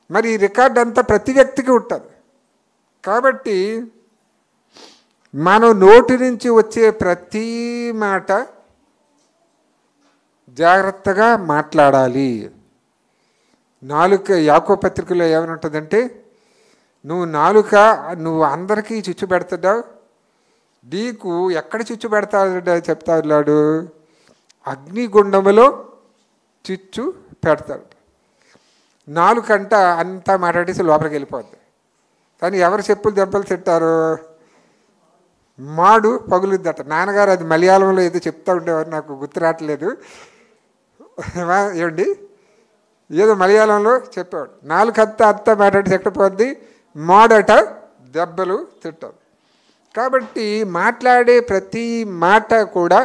A: మరి ఈ రికార్డ్ అంతా ప్రతి వ్యక్తికి ఉంటుంది. కాబట్టి మనం నోటి నుంచి వచ్చే ప్రతి మాట జాగ్రత్తగా మాట్లాడాలి. యాకోబు పత్రికలో ఏమని ఉంటుందంటే, నువ్వు అందరికీ చిచ్చు పెడుతున్నావు, నీకు ఎక్కడ చిచ్చు పెడతాడు చెప్తా ఉన్నాడు, అగ్నిగుండములో చిచ్చు పెడతాడు. నాలుకంట అంతా మాట్లాడేసి లోపలికి వెళ్ళిపోద్ది. కానీ ఎవరు చెప్పులు దెబ్బలు తింటారు? మాడు పగులుద్దట. నాన్నగారు అది మలయాళంలో ఏదో చెప్తూ ఉండేవారు, నాకు గుర్తు రావట్లేదు. ఏమండి, ఏదో మలయాళంలో చెప్పేవాడు. అంతా మాట్లాడి చెట్టపోద్ది, మాడట దెబ్బలు తింటారు. కాబట్టి మాట్లాడే ప్రతి మాట కూడా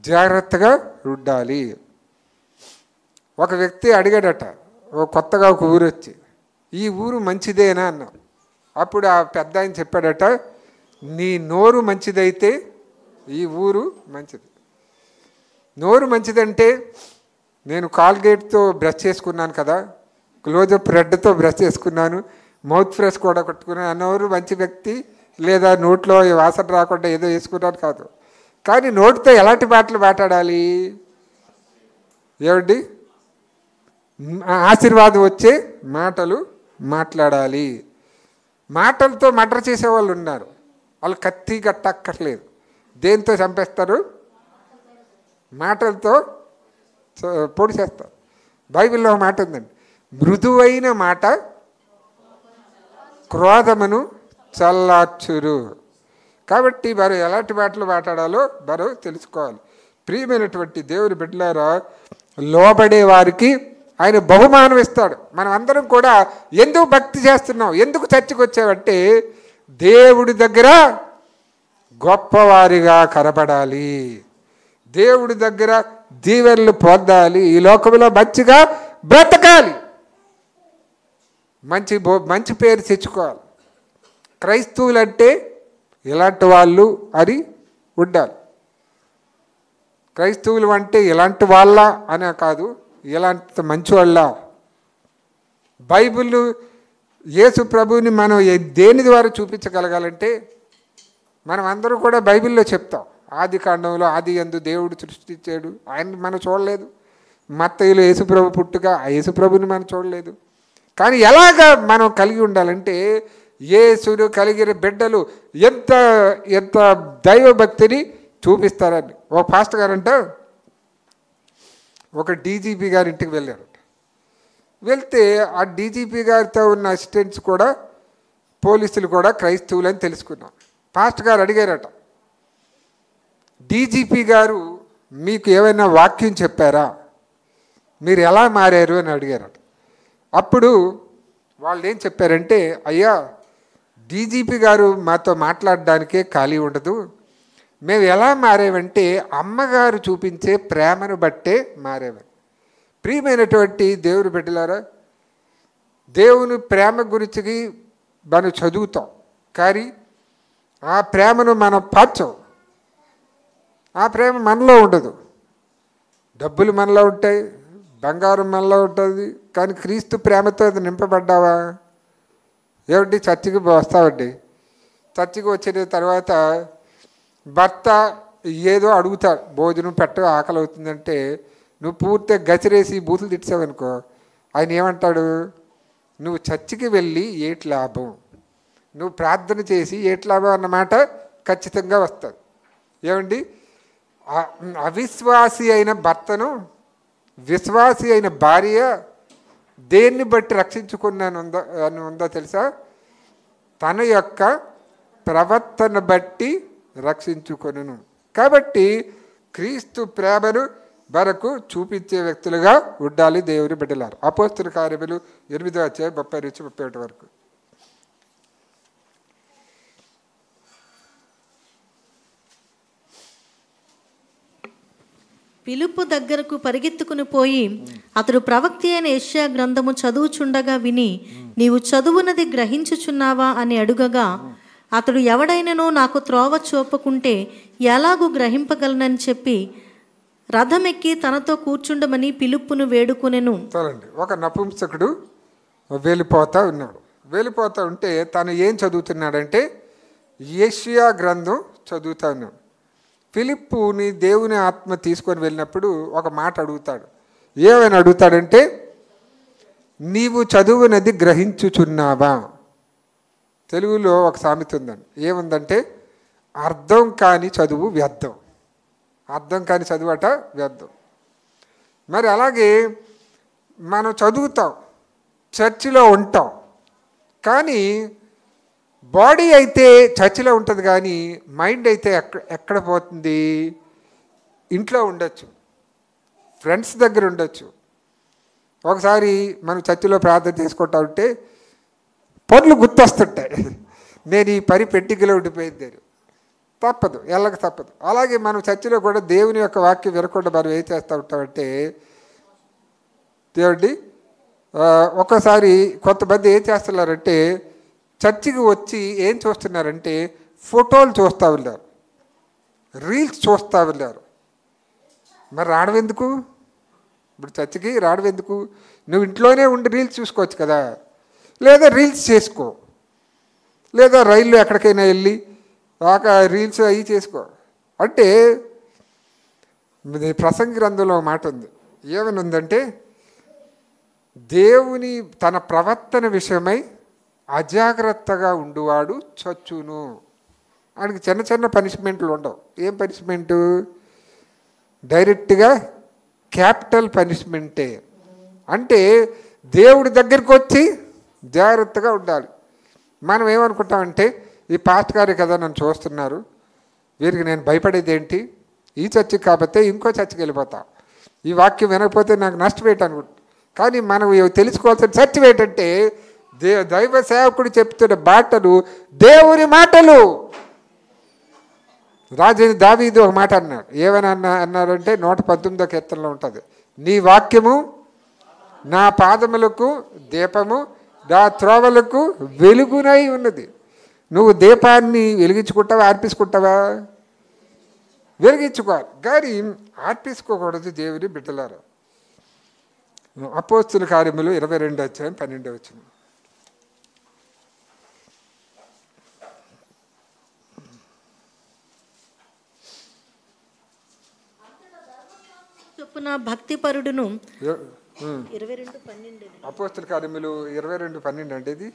A: జాగ్రత్తగా ఉండాలి. ఒక వ్యక్తి అడిగాడట, కొత్తగా ఒక ఊరు వచ్చి, ఈ ఊరు మంచిదేనా అన్నా. అప్పుడు ఆ పెద్ద ఆయన చెప్పాడట, నీ నోరు మంచిదైతే ఈ ఊరు మంచిది. నోరు మంచిదంటే నేను కాల్గేట్తో బ్రష్ చేసుకున్నాను కదా, క్లోజప్ రెడ్తో బ్రష్ చేసుకున్నాను, మౌత్ ఫ్రెష్ కూడా కొట్టుకున్నాను, నోరు మంచి వ్యక్తి, లేదా నోట్లో వాసన రాకుండా ఏదో వేసుకున్నాను కాదు. కానీ నోటితో ఎలాంటి మాటలు మాట్లాడాలి? ఏమండి? ఆశీర్వాదం వచ్చే మాటలు మాట్లాడాలి. మాటలతో మర్డర్ చేసేవాళ్ళు ఉన్నారు. వాళ్ళు కత్తి గట్టక్కర్లేదు, దేంతో చంపేస్తారు? మాటలతో పొడి చేస్తారు. బైబిల్లో ఒక మాట ఉందండి, మృదువైన మాట క్రోధమును చల్లార్చురు. కాబట్టి మరి ఎలాంటి మాటలు మాట్లాడాలో మనం తెలుసుకోవాలి. ప్రియమైనటువంటి దేవుని బిడ్డలారా, లోబడే వారికి ఆయన బహుమానం ఇస్తాడు. మనం అందరం కూడా ఎందుకు భక్తి చేస్తున్నాం, ఎందుకు చర్చకు వచ్చామంటే దేవుడి దగ్గర గొప్పవారిగా కనబడాలి, దేవుడి దగ్గర దీవెనలు పొందాలి, ఈ లోకంలో మంచిగా బ్రతకాలి, మంచి పేరు తెచ్చుకోవాలి. క్రైస్తవులంటే ఇలాంటి వాళ్ళు అని ఉండాలి. క్రైస్తవులు అంటే ఇలాంటి వాళ్ళ అనే కాదు, ఇలాంటి మంచి వాళ్ళ. బైబిల్ యేసు ప్రభువుని మనం దేని ద్వారా చూపించగలగాలంటే మనం అందరూ కూడా బైబిల్లో చెప్తాం. ఆది కాండంలో ఆది యందు దేవుడు సృష్టించాడు, ఆయన మనం చూడలేదు. మత్తయిలో యేసుప్రభు పుట్టుక, ఆ యేసుప్రభుని మనం చూడలేదు. కానీ ఎలాగ మనం కలిగి ఉండాలంటే యేసును కలిగిన బిడ్డలు ఎంత ఎంత దైవభక్తిని చూపిస్తారని. ఒక పాస్టర్ గారంట ఒక డీజీపీ గారి ఇంటికి వెళ్ళారట. వెళ్తే ఆ డీజీపీ గారితో ఉన్న అసిస్టెంట్స్ కూడా, పోలీసులు కూడా క్రైస్తవులని తెలుసుకున్నాం. పాస్టర్ గారు అడిగారట, డీజీపీ గారు మీకు ఏమైనా వాక్యం చెప్పారా, మీరు ఎలా మారారు అని అడిగారట. అప్పుడు వాళ్ళు ఏం చెప్పారంటే, అయ్యా డీజీపీ గారు మాతో మాట్లాడడానికే ఖాళీ ఉండదు, మేము ఎలా మారేమంటే అమ్మగారు చూపించే ప్రేమను బట్టే మారేమని. ప్రియమైనటువంటి దేవుని బిడ్డలారా, దేవుని ప్రేమ గురించి మనం చదువుతాం, కానీ ఆ ప్రేమను మనం పంచం. ఆ ప్రేమ మనలో ఉండదు. డబ్బులు మనలో ఉంటాయి, బంగారం మనలో ఉంటుంది, కానీ క్రీస్తు ప్రేమతో అది నింపబడ్డావా? ఏమిటి, చర్చికి వస్తావండి, చర్చికి వచ్చిన తర్వాత భర్త ఏదో అడుగుతాడు, భోజనం పెట్ట ఆకలి అవుతుందంటే నువ్వు పూర్తిగా గసిరేసి బూతులు తిట్టావనుకో, ఆయన ఏమంటాడు, నువ్వు చర్చికి వెళ్ళి ఏటి లాభం, నువ్వు ప్రార్థన చేసి ఏటి లాభం అన్నమాట ఖచ్చితంగా వస్తుంది. ఏమండి, అవిశ్వాసి అయిన భర్తను విశ్వాసి అయిన భార్య దేన్ని బట్టి రక్షించుకున్నాను అని ఉందో తెలుసా? తన యొక్క ప్రవర్తన బట్టి రక్షించుకొనును. కాబట్టి క్రీస్తు ప్రేమను మనకు చూపించే వ్యక్తులుగా ఉండాలి దేవుని బిడ్డలారు. అపోస్తుల కార్యములు 8:30-31 వరకు.
B: పిలుపు దగ్గరకు పరిగెత్తుకుని పోయి అతడు ప్రవక్త అయిన యెషయా గ్రంథము చదువుచుండగా విని, నీవు చదువునది గ్రహించుచున్నావా అని అడుగగా, అతడు ఎవడైనను నాకు త్రోవ చూపకుంటే ఎలాగూ గ్రహింపగలనని చెప్పి రథమెక్కి తనతో కూర్చుండమని పిలుపును వేడుకునెను.
A: చూడండి, ఒక నపుంసకుడు వెళ్ళిపోతా ఉన్నాడు. వెళ్ళిపోతా ఉంటే తను ఏం చదువుతున్నాడంటే యెషయా గ్రంథం చదువుతా ఉన్నాడు. ఫిలిప్పుని దేవుని ఆత్మ తీసుకొని వెళ్ళినప్పుడు ఒక మాట అడుగుతాడు. ఏమైనా అడుగుతాడంటే, నీవు చదువునది గ్రహించుచున్నావా? తెలుగులో ఒక సామెత ఉందండి, ఏముందంటే అర్థం కాని చదువు వ్యర్థం. అర్థం కాని చదువు అట వ్యర్థం. మరి అలాగే మనం చదువుతాం, చర్చిలో ఉంటాం, కానీ బాడీ అయితే చర్చిలో ఉంటుంది, కానీ మైండ్ అయితే ఎక్కడ పోతుంది? ఇంట్లో ఉండొచ్చు, ఫ్రెండ్స్ దగ్గర ఉండొచ్చు. ఒకసారి మనం చర్చిలో ప్రార్థన చేసుకుంటా ఉంటే పనులు గుర్తొస్తుంటాయి, నేను ఈ పని పెట్టికలో ఉండిపోయింది, తప్పదు, ఎల్లక తప్పదు. అలాగే మనం చర్చిలో కూడా దేవుని యొక్క వాక్యం వినకుండా మనం ఏం చేస్తూ ఉంటామంటే, దేవుడి ఒక్కసారి కొంతమంది ఏం చేస్తున్నారంటే చర్చికి వచ్చి ఏం చూస్తున్నారంటే ఫోటోలు చూస్తూ వెళ్ళారు, రీల్స్ చూస్తూ వెళ్ళారు. మరి రావడం ఎందుకు? ఇప్పుడు చర్చికి రావడం ఎందుకు? నువ్వు ఇంట్లోనే ఉండి రీల్స్ చూసుకోవచ్చు కదా, లేదా రీల్స్ చేసుకో, లేదా రైల్లో ఎక్కడికైనా వెళ్ళి రీల్స్ అవి చేసుకో. అంటే ప్రసంగి గ్రంథంలో ఒక మాట ఉంది, ఏమని ఉందంటే దేవుని తన ప్రవర్తన విషయమై అజాగ్రత్తగా ఉండువాడు చచ్చును. ఆయనకి చిన్న చిన్న పనిష్మెంట్లు ఉండవు. ఏం పనిష్మెంటు? డైరెక్ట్గా క్యాపిటల్ పనిష్మెంటే. అంటే దేవుడి దగ్గరికి వచ్చి జాగ్రత్తగా ఉండాలి. మనం ఏమనుకుంటామంటే ఈ పాస్ట్ గారు కదా నన్ను చూస్తున్నారు, వీరికి నేను భయపడేది ఏంటి, ఈ చర్చికి కాకపోతే ఇంకో చర్చికి వెళ్ళిపోతా, ఈ వాక్యం వినకపోతే నాకు నష్టమేంటి అనుకుంటా. కానీ మనం తెలుసుకోవాల్సిన సత్యం ఏంటంటే దైవ సేవకుడు చెప్తున్న మాటలు దేవుని మాటలు. రాజు దావీదు ఒక మాట అన్నాడు, ఏమని అన్నారంటే 119వ కీర్తనలో ఉంటుంది, నీ వాక్యము నా పాదములకు దీపము, నా త్రోవలకు వెలుగునై ఉన్నది. నువ్వు దీపాన్ని వెలిగించుకుంటావా, ఆర్పించుకుంటావా? వెలిగించుకోవాలి, కానీ ఆర్పించుకోకూడదు. దేవుని బిడ్డలారా, అపోస్తుల కార్యములు 22:12.
B: చొప్పున భక్తిపరుడును.
A: 22:12 అపోస్తుల కార్యములు 22:12 అంటే ఇది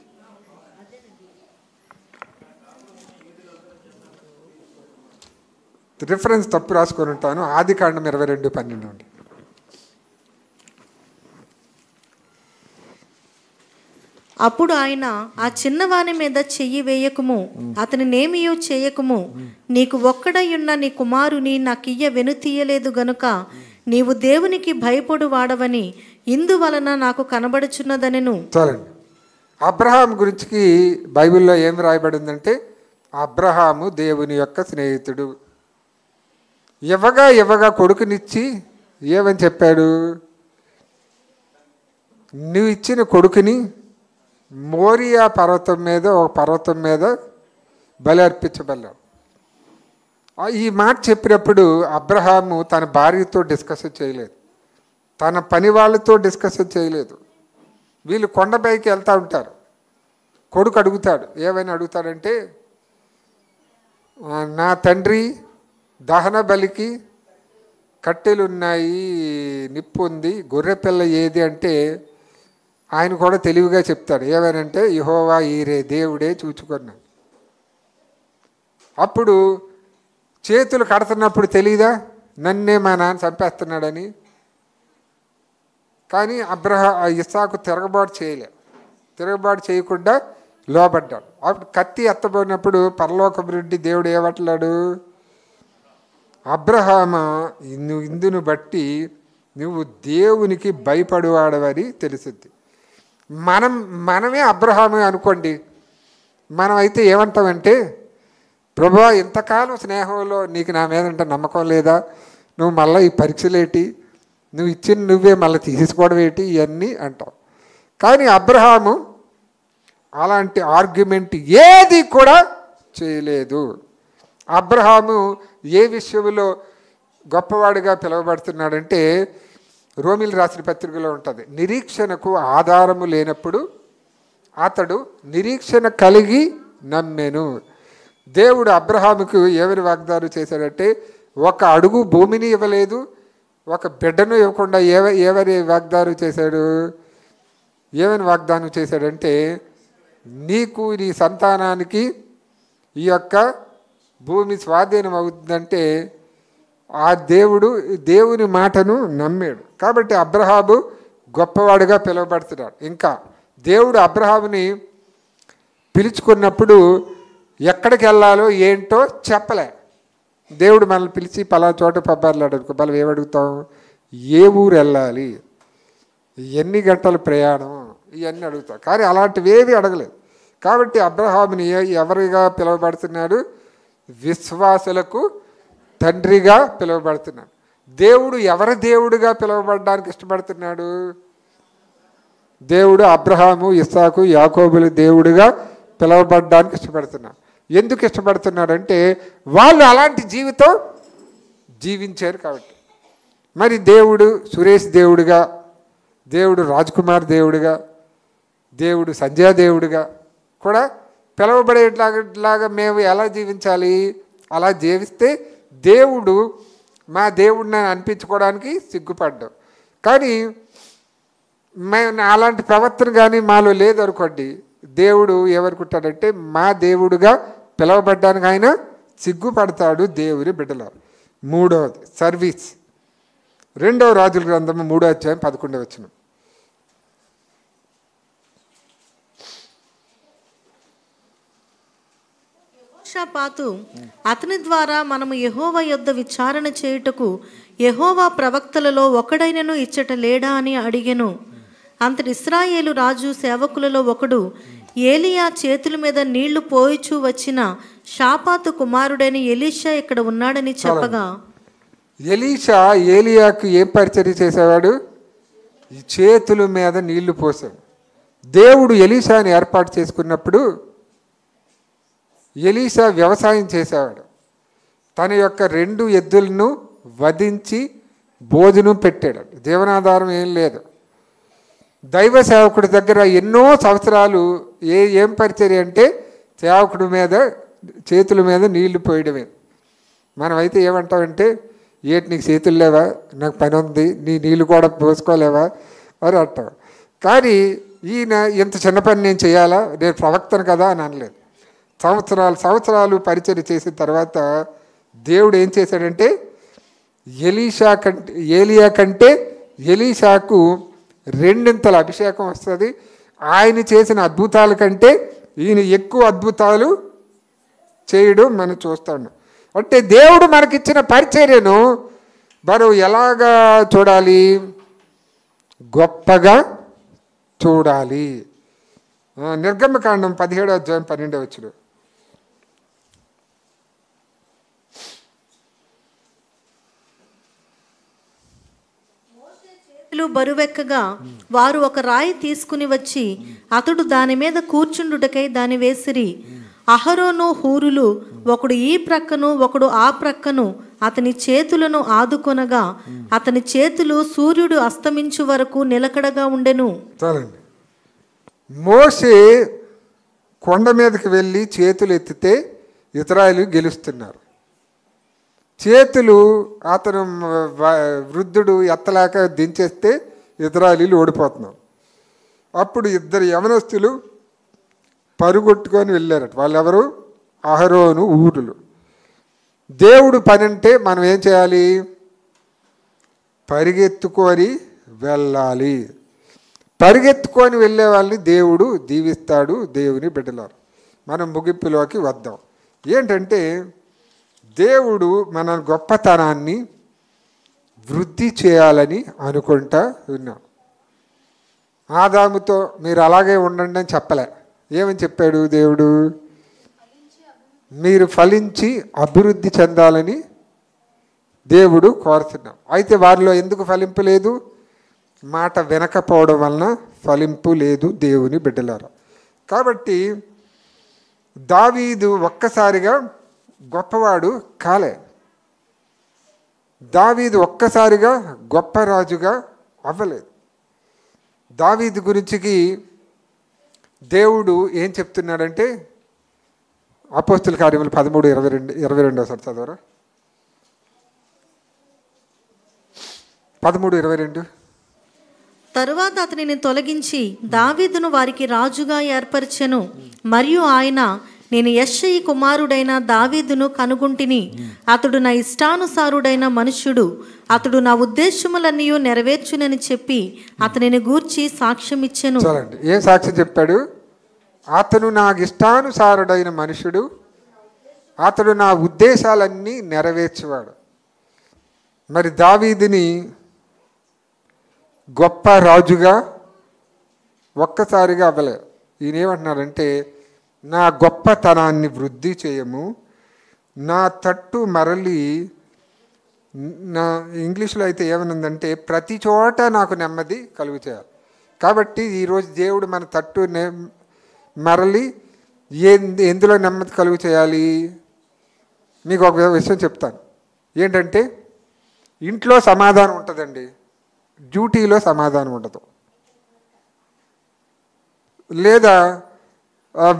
A: రిఫరెన్స్ తప్పు రాసుకొని ఉంటాను. ఆదికాండం 22:12 అండి.
B: అప్పుడు ఆయన, ఆ చిన్నవాని మీద చెయ్యి వేయకుము, అతని నేమియో చేయకుము, నీకు ఒక్కడయ్యున్న నీ కుమారుని నాకియ్య వెనుతీయలేదు గనుక నీవు దేవునికి భయపడు వాడవని ఇందువలన నాకు కనబడుచున్నదనెను.
A: చాలండి. అబ్రహాం గురించి బైబిల్లో ఏం రాయబడిందంటే అబ్రహాము దేవుని యొక్క స్నేహితుడు. ఇవ్వగా కొడుకునిచ్చి ఏమని చెప్పాడు? నువ్వు ఇచ్చిన కొడుకుని మోరియా పర్వతం మీద, ఒక పర్వతం మీద బలి అర్పించబడ్డాడు. ఈ మాట చెప్పినప్పుడు అబ్రహాము తన భార్యతో డిస్కస్ చేయలేదు, తన పని వాళ్ళతో డిస్కస్ చేయలేదు. వీళ్ళు కొండపైకి వెళ్తూ ఉంటారు, కొడుకు అడుగుతాడు, ఏమైనా అడుగుతాడంటే, నా తండ్రి దహన బలికి కట్టెలు ఉన్నాయి, నిప్పు ఉంది, గొర్రెపిల్ల ఏది అంటే ఆయన కూడా తెలివిగా చెప్తాడు, ఏమనంటే యెహోవా ఈరే, దేవుడే చూచుకున్నాడు. అప్పుడు చేతులు కడుతున్నప్పుడు తెలియదా నన్నే మా నాన్న చంపేస్తున్నాడని? కానీ ఇస్సాకు తిరగబాటు చేయకుండా లోబడ్డాడు. అప్పుడు కత్తి ఎత్తబోయినప్పుడు పరలోకపు నుండి దేవుడు ఏమంటున్నాడు? అబ్రహామా, ఇందును బట్టి నువ్వు దేవునికి భయపడువాడవని తెలుసుద్ది. మనమే అబ్రహామే అనుకోండి, మనం అయితే ఏమంటామంటే, ప్రభువా ఇంతకాలం స్నేహంలో నీకు నా మీద నమ్మకం లేదా? నువ్వు మళ్ళీ ఈ పరీక్షలేటి, నువ్వు ఇచ్చిన నువ్వే మళ్ళీ తీసుకోవడం ఏంటి, ఇవన్నీ అంటావు. కానీ అబ్రహాము అలాంటి ఆర్గ్యుమెంట్ ఏది కూడా చేయలేదు. అబ్రహాము ఏ విషయంలో గొప్పవాడిగా పిలువబడుతున్నాడంటే, రోమిలు రాసిన పత్రికలో ఉంటుంది, నిరీక్షణకు ఆధారము లేనప్పుడు అతడు నిరీక్షణ కలిగి నమ్మెను. దేవుడు అబ్రహాముకు ఏమని వాగ్దానం చేశాడంటే, ఒక అడుగు భూమిని ఇవ్వలేదు, ఒక బిడ్డను ఇవ్వకుండా ఏమని వాగ్దానం చేశాడు? ఏమని వాగ్దానం చేశాడంటే, నీకు నీ సంతానానికి ఈ యొక్క భూమి స్వాధీనం అవుతుందంటే ఆ దేవుని మాటను నమ్మాడు. కాబట్టి అబ్రహాము గొప్పవాడుగా పిలువబడుతున్నాడు. ఇంకా దేవుడు అబ్రహాముని పిలుచుకున్నప్పుడు ఎక్కడికి వెళ్ళాలో ఏంటో చెప్పలే. దేవుడు మనల్ని పిలిచి పలా చోట పబ్బార్లాడు అనుకో, మనం ఏమడుగుతాం? ఏ ఊరు వెళ్ళాలి, ఎన్ని గంటల ప్రయాణం, ఇవన్నీ అడుగుతాం. కానీ అలాంటివేవి అడగలేదు. కాబట్టి అబ్రహాముని ఎవరిగా పిలువబడుతున్నాడు? విశ్వాసులకు తండ్రిగా పిలువబడుతున్నాడు. దేవుడు ఎవరి దేవుడిగా పిలువబడడానికి ఇష్టపడుతున్నాడు? దేవుడు అబ్రహాము, ఇస్సాకు, యాకోబుల దేవుడిగా పిలువబడడానికి ఇష్టపడుతున్నాడు. ఎందుకు ఇష్టపడుతున్నాడంటే వాళ్ళు అలాంటి జీవితం జీవించారు కాబట్టి. మరి దేవుడు సురేష్ దేవుడిగా, దేవుడు రాజ్కుమార్ దేవుడిగా, దేవుడు సంజయ్ దేవుడిగా కూడా పిలువబడేలాగా మేము ఎలా జీవించాలి? అలా జీవిస్తే దేవుడు మా దేవుడిని అనిపించుకోవడానికి సిగ్గుపడ్డాం. కానీ మేము అలాంటి ప్రవర్తన కానీ మాలో లేదనుకోండి, దేవుడు ఏమనుకుంటాడంటే మా దేవుడుగా పిలువబడ్డానికి ఆయన సిగ్గుపడతాడు దేవుని బిడ్డలు. మూడవది సర్వీస్. 2వ రాజుల గ్రంథము 3వ అధ్యాయం 11వ వచనం.
B: యెహోషాపాతు అతని ద్వారా మనము యెహోవా యొద్ద విచారణ చేయుటకు యెహోవా ప్రవక్తలలో ఒకడైనను ఇచ్చట లేడా అని అడిగెను. అంతటి ఇశ్రాయేలు రాజు సేవకులలో ఒకడు ఏలియా చేతుల మీద నీళ్లు పోయిచూ వచ్చిన షాపాతు కుమారుడైన ఎలీషా ఇక్కడ ఉన్నాడని చెప్పగా,
A: ఎలీషా ఏలియాకు ఏం పరిచర్య చేసేవాడు? ఈ చేతుల మీద నీళ్లు పోసాడు. దేవుడు ఎలీషాని ఏర్పాటు చేసుకున్నప్పుడు ఎలీషా వ్యవసాయం చేసేవాడు. తన యొక్క 2 ఎద్దులను వధించి భోజనం పెట్టాడు. జీవనాధారం ఏం లేదు. దైవ సేవకుడి దగ్గర ఎన్నో సంవత్సరాలు ఏం పరిచర్య అంటే సేవకుడి మీద చేతుల మీద నీళ్లు పోయడమే. మనమైతే ఏమంటామంటే, ఏటి నీకు చేతులు లేవా, నాకు పని ఉంది, నీ నీళ్ళు కూడా పోసుకోలేవా అని అంటాం. కానీ ఈయన ఇంత చిన్న పని నేను చేయాలా, నేను ప్రవక్తను కదా అని అనలేదు. సంవత్సరాలు పరిచర్య చేసిన తర్వాత దేవుడు ఏం చేశాడంటే ఏలియా కంటే ఎలీషాకు 2 అభిషేకం వస్తుంది. ఆయన చేసిన అద్భుతాల కంటే ఈయన ఎక్కువ అద్భుతాలు చేయడం మనం చూస్తాడు. అంటే దేవుడు మనకిచ్చిన పరిచర్యను మనం ఎలాగా చూడాలి? గొప్పగా చూడాలి. నిర్గమకాండం 17వ అధ్యాయం 12వ వచనం.
B: బరువెక్కగా వారు ఒక రాయి తీసుకుని వచ్చి అతడు దాని మీద కూర్చుండుటకై దాని వేసిరి. అహరోను హూరులు ఒకడు ఈ ప్రక్కను ఒకడు ఆ ప్రక్కను అతని చేతులను ఆదుకొనగా అతని చేతులు సూర్యుడు అస్తమించు వరకు నిలకడగా ఉండెను.
A: చాలండి. మోషే కొండ మీదకి వెళ్ళి చేతులు ఎత్తితే ఇశ్రాయేలు గెలుస్తున్నారు. చేతులు అతను వృద్ధుడు ఎత్తలేక దించేస్తే ఇశ్రాయేలీలు ఓడిపోతున్నారు. అప్పుడు 2 యవనస్తులు పరుగొట్టుకొని వెళ్ళారట. వాళ్ళెవరు? అహరోను ఊరులు. దేవుడు పని అంటే మనం ఏం చేయాలి? పరిగెత్తుకొని వెళ్ళాలి. పరిగెత్తుకొని వెళ్ళే వాళ్ళని దేవుడు దీవిస్తాడు. దేవుని బిడ్డలారు, మనం ముగింపులోకి వద్దాం. ఏంటంటే దేవుడు మన గొప్పతనాన్ని వృద్ధి చేయాలని అనుకుంటా ఉన్నాం. ఆదాముతో మీరు అలాగే ఉండండి అని చెప్పలే. ఏమని చెప్పాడు దేవుడు? మీరు ఫలించి అభివృద్ధి చెందాలని దేవుడు కోరుతున్నాం. అయితే వారిలో ఎందుకు ఫలింపు లేదు? మాట వినకపోవడం వలన ఫలింపు లేదు దేవుని బిడ్డలారా. కాబట్టి దావీదు ఒక్కసారిగా గొప్పవాడు కాలే. దావీదు ఒక్కసారిగా గొప్ప రాజుగా అవ్వలేదు. దావీదు గురించికి దేవుడు ఏం చెప్తున్నాడంటే అపోస్తుల కార్యములు 13:22 చదవరా. 13:22.
B: తరువాత అతనిని తొలగించి దావీదును వారికి రాజుగా ఏర్పరచెను. మరియు ఆయన, నేను యెష్షయి కుమారుడైన దావీదును కనుగొంటిని. అతడు నా ఇష్టానుసారుడైన మనుష్యుడు. అతడు నా ఉద్దేశములన్నీ నెరవేర్చునని చెప్పి అతనిని గూర్చి సాక్ష్యం ఇచ్చెను.
A: చూడండి, ఏం సాక్ష్యం చెప్పాడు? అతను నాకు ఇష్టానుసారుడైన మనుషుడు, అతడు నా ఉద్దేశాలన్నీ నెరవేర్చేవాడు. మరి దావీదుని గొప్ప రాజుగా ఒక్కసారిగా అవ్వలేదు. ఈయన ఏమంటున్నాడంటే, నా గొప్పతనాన్ని వృద్ధి చేయము, నా తట్టు మరలి, నా ఇంగ్లీష్లో అయితే ఏమనుందంటే ప్రతి చోట నాకు నెమ్మది కలుగు చేయాలి. కాబట్టి ఈరోజు దేవుడు మన తట్టు మరలి ఎందులో నెమ్మది కలుగు చేయాలి? మీకు ఒక విషయం చెప్తాను. ఏంటంటే ఇంట్లో సమాధానం ఉంటుందండి, డ్యూటీలో సమాధానం ఉండదు. లేదా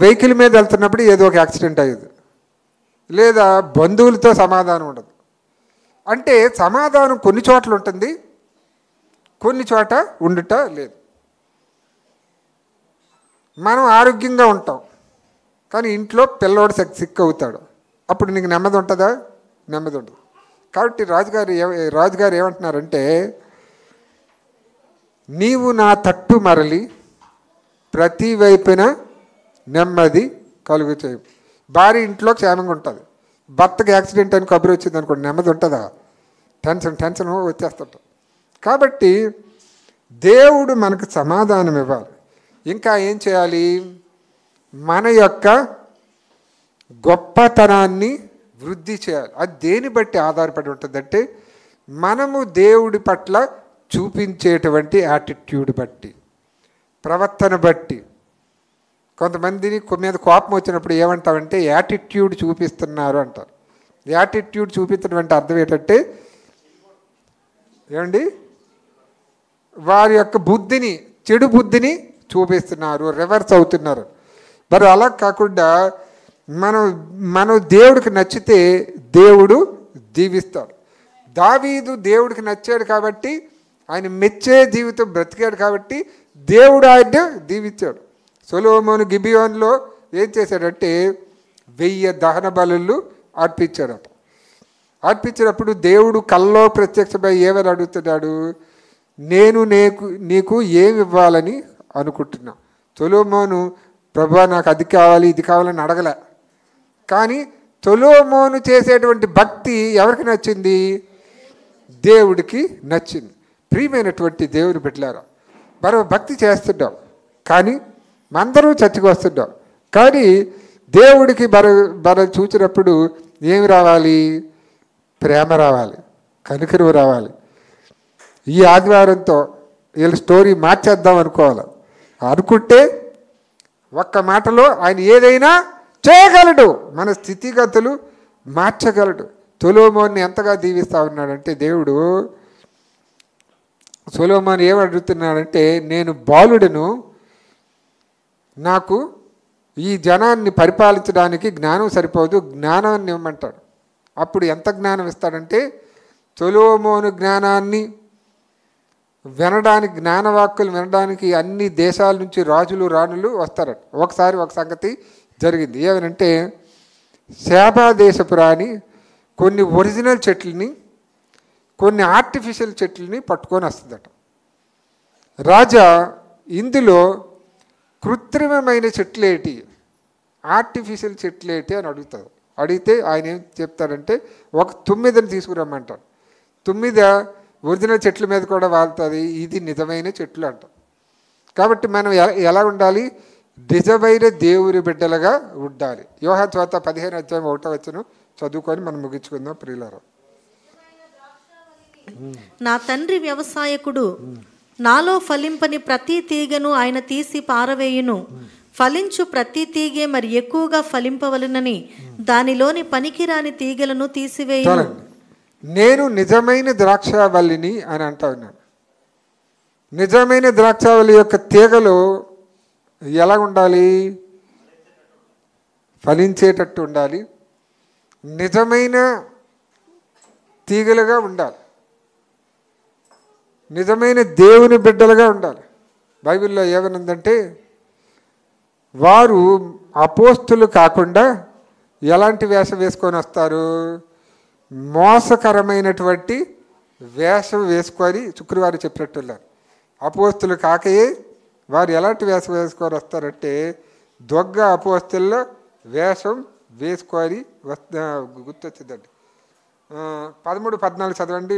A: వెహికల్ మీద వెళ్తున్నప్పుడు ఏదో ఒక యాక్సిడెంట్ అయ్యేది, లేదా బంధువులతో సమాధానం ఉండదు. అంటే సమాధానం కొన్ని చోట్ల ఉంటుంది, కొన్ని చోట ఉండుట లేదు. మనం ఆరోగ్యంగా ఉంటాం, కానీ ఇంట్లో పిల్లోడు సిక్ అవుతాడు, అప్పుడు నీకు నెమ్మది ఉంటుందా? నెమ్మది ఉండదు. కాబట్టి రాజుగారు ఏమంటున్నారంటే, నీవు నా తట్టు మరలి ప్రతి వైపున నెమ్మది కలుగు చేయు. భార్య ఇంట్లో క్షేమంగా ఉంటుంది, భర్తకి యాక్సిడెంట్ అని కబురు వచ్చింది అనుకోండి, నెమ్మది ఉంటుందా? టెన్షన్ వచ్చేస్తుంటాం. కాబట్టి దేవుడు మనకు సమాధానం ఇవ్వాలి. ఇంకా ఏం చేయాలి? మన యొక్క గొప్పతనాన్ని వృద్ధి చేయాలి. అది దేని బట్టి ఆధారపడి ఉంటుందంటే, మనము దేవుడి పట్ల చూపించేటువంటి యాటిట్యూడ్ బట్టి, ప్రవర్తన బట్టి. కొంతమందిని మీద కోపం వచ్చినప్పుడు ఏమంటామంటే యాటిట్యూడ్ చూపిస్తున్నారు అంటారు. యాటిట్యూడ్ చూపించడం అంటే అర్థం ఏంటంటే, ఏమండి, వారి యొక్క బుద్ధిని, చెడు బుద్ధిని చూపిస్తున్నారు, రివర్స్ అవుతున్నారు. మరి అలా కాకుండా మనం దేవుడికి నచ్చితే దేవుడు దీవిస్తాడు. దావీదు దేవుడికి నచ్చాడు కాబట్టి, ఆయన మెచ్చే జీవితం బ్రతికాడు కాబట్టి దేవుడు ఆయన దీవించాడు. సొలొమోను గిబియోన్లో ఏం చేశాడంటే 1000 దహన బలులు అర్పించాడట. అర్పించినప్పుడు దేవుడు కల్లో ప్రత్యక్షమై ఏమని అడుగుతున్నాడు? నేను నీకు ఏమి ఇవ్వాలని అనుకుంటున్నా. సొలొమోను ప్రభువా నాకు అది కావాలి ఇది కావాలని అడగలే. కానీ సొలొమోను చేసేటువంటి భక్తి ఎవరికి నచ్చింది? దేవుడికి నచ్చింది. ప్రియమైనటువంటి దేవుని బిడ్డలారా, మనం భక్తి చేస్తున్నాం, కానీ అందరూ చర్చికి వస్తున్నాం, కానీ దేవుడికి మనం చూసినప్పుడు ఏమి రావాలి? ప్రేమ రావాలి, కనికరం రావాలి. ఈ ఆదివారంతో వీళ్ళ స్టోరీ మార్చేద్దాం అనుకుంటే ఒక్క మాటలో ఆయన ఏదైనా చేయగలడు, మన స్థితిగతులు మార్చగలడు. సొలొమోన్ని ఎంతగా దీవిస్తా ఉన్నాడంటే దేవుడు, సొలొమోను ఏమడుగుతున్నాడంటే, నేను బాలుడను, నాకు ఈ జనాన్ని పరిపాలించడానికి జ్ఞానం సరిపోదు, జ్ఞానాన్ని ఇవ్వమంటాడు. అప్పుడు ఎంత జ్ఞానం ఇస్తాడంటే, సొలొమోను జ్ఞానాన్ని వినడానికి, జ్ఞానవాక్కులు వినడానికి అన్ని దేశాల నుంచి రాజులు రాణులు వస్తారట. ఒకసారి ఒక సంగతి జరిగింది. ఏమనంటే, శాబా దేశపు రాణి కొన్ని ఒరిజినల్ చెట్లని, కొన్ని ఆర్టిఫిషియల్ చెట్లని పట్టుకొని వస్తుందట. రాజా, ఇందులో కృత్రిమమైన చెట్లేటి, ఆర్టిఫిషియల్ చెట్లేటి అని అడుగుతారు. అడిగితే ఆయన ఏం చెప్తాడంటే, ఒక 9ని తీసుకురమ్మంటాడు. 9 ఒరిజినల్ చెట్ల మీద కూడా వాళ్తుంది, ఇది నిజమైన చెట్లు అంటాం. కాబట్టి మనం ఎలా ఉండాలి? నిజమైన దేవుని బిడ్డలుగా ఉండాలి. యోహాను సువార్త 15:1 చదువుకొని మనం ముగించుకుందాం ప్రియులారా.
B: నా తండ్రి వ్యవసాయకుడు, నాలో ఫలింపని ప్రతి తీగను ఆయన తీసి పారవేయును. ఫలించు ప్రతి తీగే మరి ఎక్కువగా ఫలింపవలనని దానిలోని పనికిరాని తీగలను తీసివేయును.
A: నేను నిజమైన ద్రాక్షావల్లిని అని అంటా ఉన్నాను. నిజమైన ద్రాక్షావల్లి యొక్క తీగలు ఎలా ఉండాలి? ఫలించేటట్టు ఉండాలి, నిజమైన తీగలుగా ఉండాలి, నిజమైన దేవుని బిడ్డలుగా ఉండాలి. బైబిల్లో ఏమనుందంటే, వారు అపోస్తులు కాకుండా ఎలాంటి వేషం వేసుకొని వస్తారు? మోసకరమైనటువంటి వేషం వేసుకొని, శుక్రవారం చెప్పినట్టున్నారు. అపోస్తులు కాకయే వారు ఎలాంటి వేషం వేసుకొని వస్తారంటే, దొంగ అపోస్తుల్లో వేషం వేసుకొని గుర్తొచ్చిందండి. 13-14 చదవండి.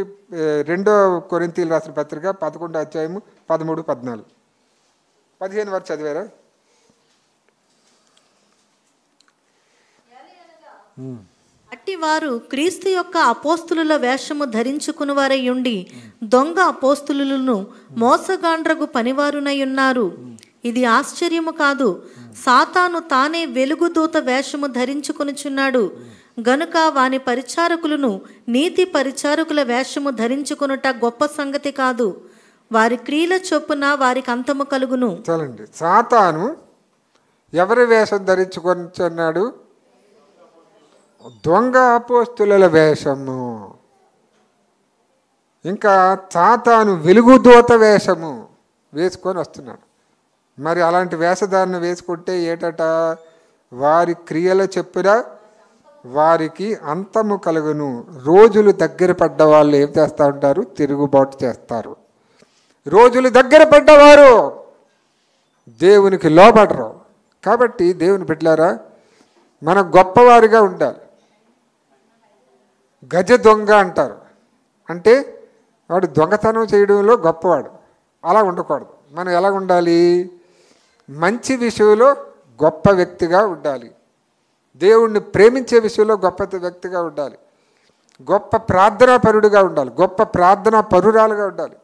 A: 2 కొరింథీయులు రాసిన పత్రిక 11:13-14, 15 వరకు చదివారా?
B: అట్టి వారు క్రీస్తు యొక్క అపోస్తులుల వేషము ధరించుకుని వారై ఉండి దొంగ అపోస్తులను మోసగాండ్రగు పనివారునై ఉన్నారు. ఇది ఆశ్చర్యము కాదు, సాతాను తానే వెలుగుదూత వేషము ధరించుకొనుచున్నాడు గనుక వాని పరిచారకులను నీతి పరిచారకుల వేషము ధరించుకొనుట గొప్ప సంగతి కాదు. వారి క్రియల చొప్పున వారికి అంతము కలుగును.
A: చాలండి. సాతాను ఎవరి వేషం ధరించుకొనుచున్నాడు? దొంగ అపోస్తుల వేషము. ఇంకా సాతాను వెలుగుదూత వేషము వేసుకొని వస్తున్నాడు. మరి అలాంటి వేషధారణ వేసుకుంటే ఏటట? వారి క్రియల చెప్పున వారికి అంతము కలుగును. రోజులు దగ్గర పడ్డ వాళ్ళు ఏం చేస్తూ ఉంటారు? తిరుగుబాటు చేస్తారు. రోజులు దగ్గర పడ్డవారు దేవునికి లోబడరు. కాబట్టి దేవుని బిడ్డలారా, మనం గొప్పవారిగా ఉండాలి. గజ దొంగ అంటారు, అంటే వాడు దొంగతనం చేయడంలో గొప్పవాడు. అలా ఉండకూడదు. మనం ఎలా ఉండాలి? మంచి విషయంలో గొప్ప వ్యక్తిగా ఉండాలి. దేవుణ్ణి ప్రేమించే విషయంలో గొప్ప వ్యక్తిగా ఉండాలి. గొప్ప ప్రార్థనా పరుడుగా ఉండాలి. గొప్ప ప్రార్థనా పరురాలుగా ఉండాలి.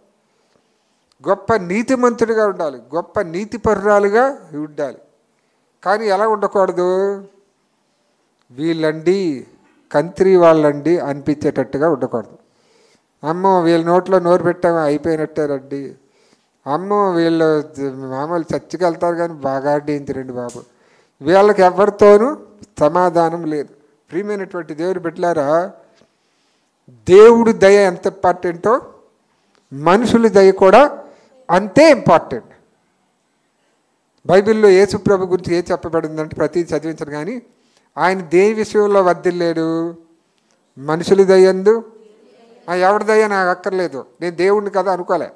A: గొప్ప నీతిమంతుడిగా ఉండాలి. గొప్ప నీతిపరురాలుగా ఉండాలి. కానీ ఎలా ఉండకూడదు? వీళ్ళండి కంత్రి వాళ్ళండి అనిపించేటట్టుగా ఉండకూడదు. అమ్మో వీళ్ళ నోట్లో నోరు పెట్టాము అయిపోయినట్టారండి, అమ్మో వీళ్ళు మామూలు చర్చికి వెళ్తారు కానీ బాగా అడ్డించరండి బాబు, వీళ్ళకి ఎవరితోనూ సమాధానం లేదు. ప్రియమైనటువంటి దేవుని బిడ్డలారా, దేవుడి దయ ఎంత ఇంపార్టెంటో మనుషుల దయ కూడా అంతే ఇంపార్టెంట్. బైబిల్లో యేసు ప్రభు గురించి ఏం చెప్పబడిందంటే ప్రతిదీ చదివించరు కానీ ఆయన దేని విషయంలో వర్ధిల్లేడు? మనుషుల దయందు. ఎవరి దయ నాకు అక్కర్లేదు, నేను దేవుడిని కదా అనుకోలే.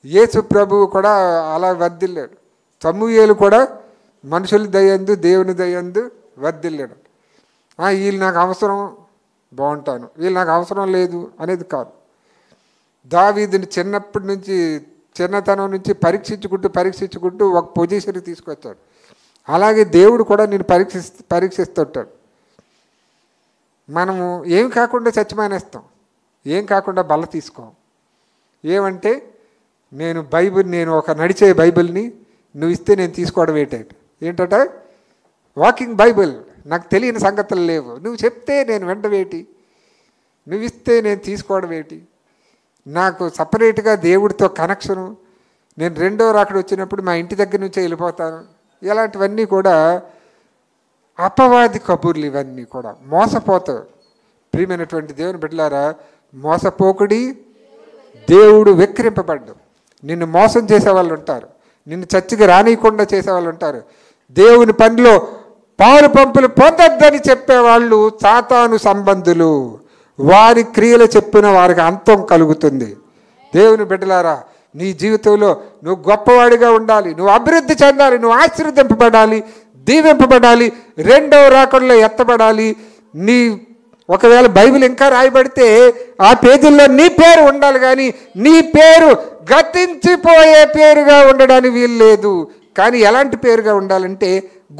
A: యేసు ప్రభువు కూడా అలా వర్ధిల్లాడు. సమూయేలు కూడా మనుషుల దయందు దేవుని దయందు వర్ధిల్లాడు. వీళ్ళు నాకు అవసరం బాగుంటాను, వీళ్ళు నాకు అవసరం లేదు అనేది కాదు. దావీదుని చిన్నతనం నుంచి పరీక్షించుకుంటూ ఒక పొజిషన్కి తీసుకొచ్చాడు. అలాగే దేవుడు కూడా నేను పరీక్షిస్తుంటాడు. మనము ఏం కాకుండా చచ్చిమానేస్తాం, ఏం కాకుండా బల్ల తీసుకోం. ఏమంటే నేను ఒక నడిచే బైబిల్ని నువ్వు ఇస్తే నేను తీసుకోవడం ఏంటట? Walking Bible. నాకు తెలియని సంగతులు లేవు, నువ్వు చెప్తే నేను వెంటవేటి, నువ్వు ఇస్తే నేను తీసుకోవడం ఏంటి? నాకు సపరేట్గా దేవుడితో కనెక్షను. నేను రెండో రాకడ వచ్చినప్పుడు మా ఇంటి దగ్గర నుంచే వెళ్ళిపోతాను. ఇలాంటివన్నీ కూడా అపవాది కబుర్లు. ఇవన్నీ కూడా మోసపోతావు. ప్రియమైనటువంటి దేవుని బిడ్డలారా, మోసపోకుడి, దేవుడు వెక్కిరింపబడ్డు. నిన్ను మోసం చేసేవాళ్ళు ఉంటారు, నిన్ను చచ్చికి రానియకుండా చేసేవాళ్ళు ఉంటారు. దేవుని పనిలో పాలు పంపులు పొందొద్దని చెప్పేవాళ్ళు సాతాను సంబంధులు. వారి క్రియలు చెప్పిన వారికి అంతం కలుగుతుంది. దేవుని బిడ్డలారా, నీ జీవితంలో నువ్వు గొప్పవాడిగా ఉండాలి, నువ్వు అభివృద్ధి చెందాలి, నువ్వు ఆశీర్వదింపబడాలి, దీవింపబడాలి, రెండవ రాకడలో ఎత్తబడాలి. ఒకవేళ బైబిల్ ఇంకా రాయబడితే ఆ పేజీల్లో నీ పేరు ఉండాలి, కానీ నీ పేరు గతించిపోయే పేరుగా ఉండడానికి వీలు లేదు. కానీ ఎలాంటి పేరుగా ఉండాలంటే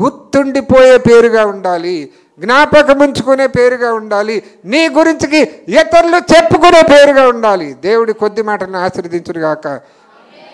A: గుర్తుండిపోయే పేరుగా ఉండాలి, జ్ఞాపకం ఉంచుకునే పేరుగా ఉండాలి, నీ గురించి ఇతరులు చెప్పుకునే పేరుగా ఉండాలి. దేవుడి కొద్ది మాటలను ఆశీర్వదించును గాక.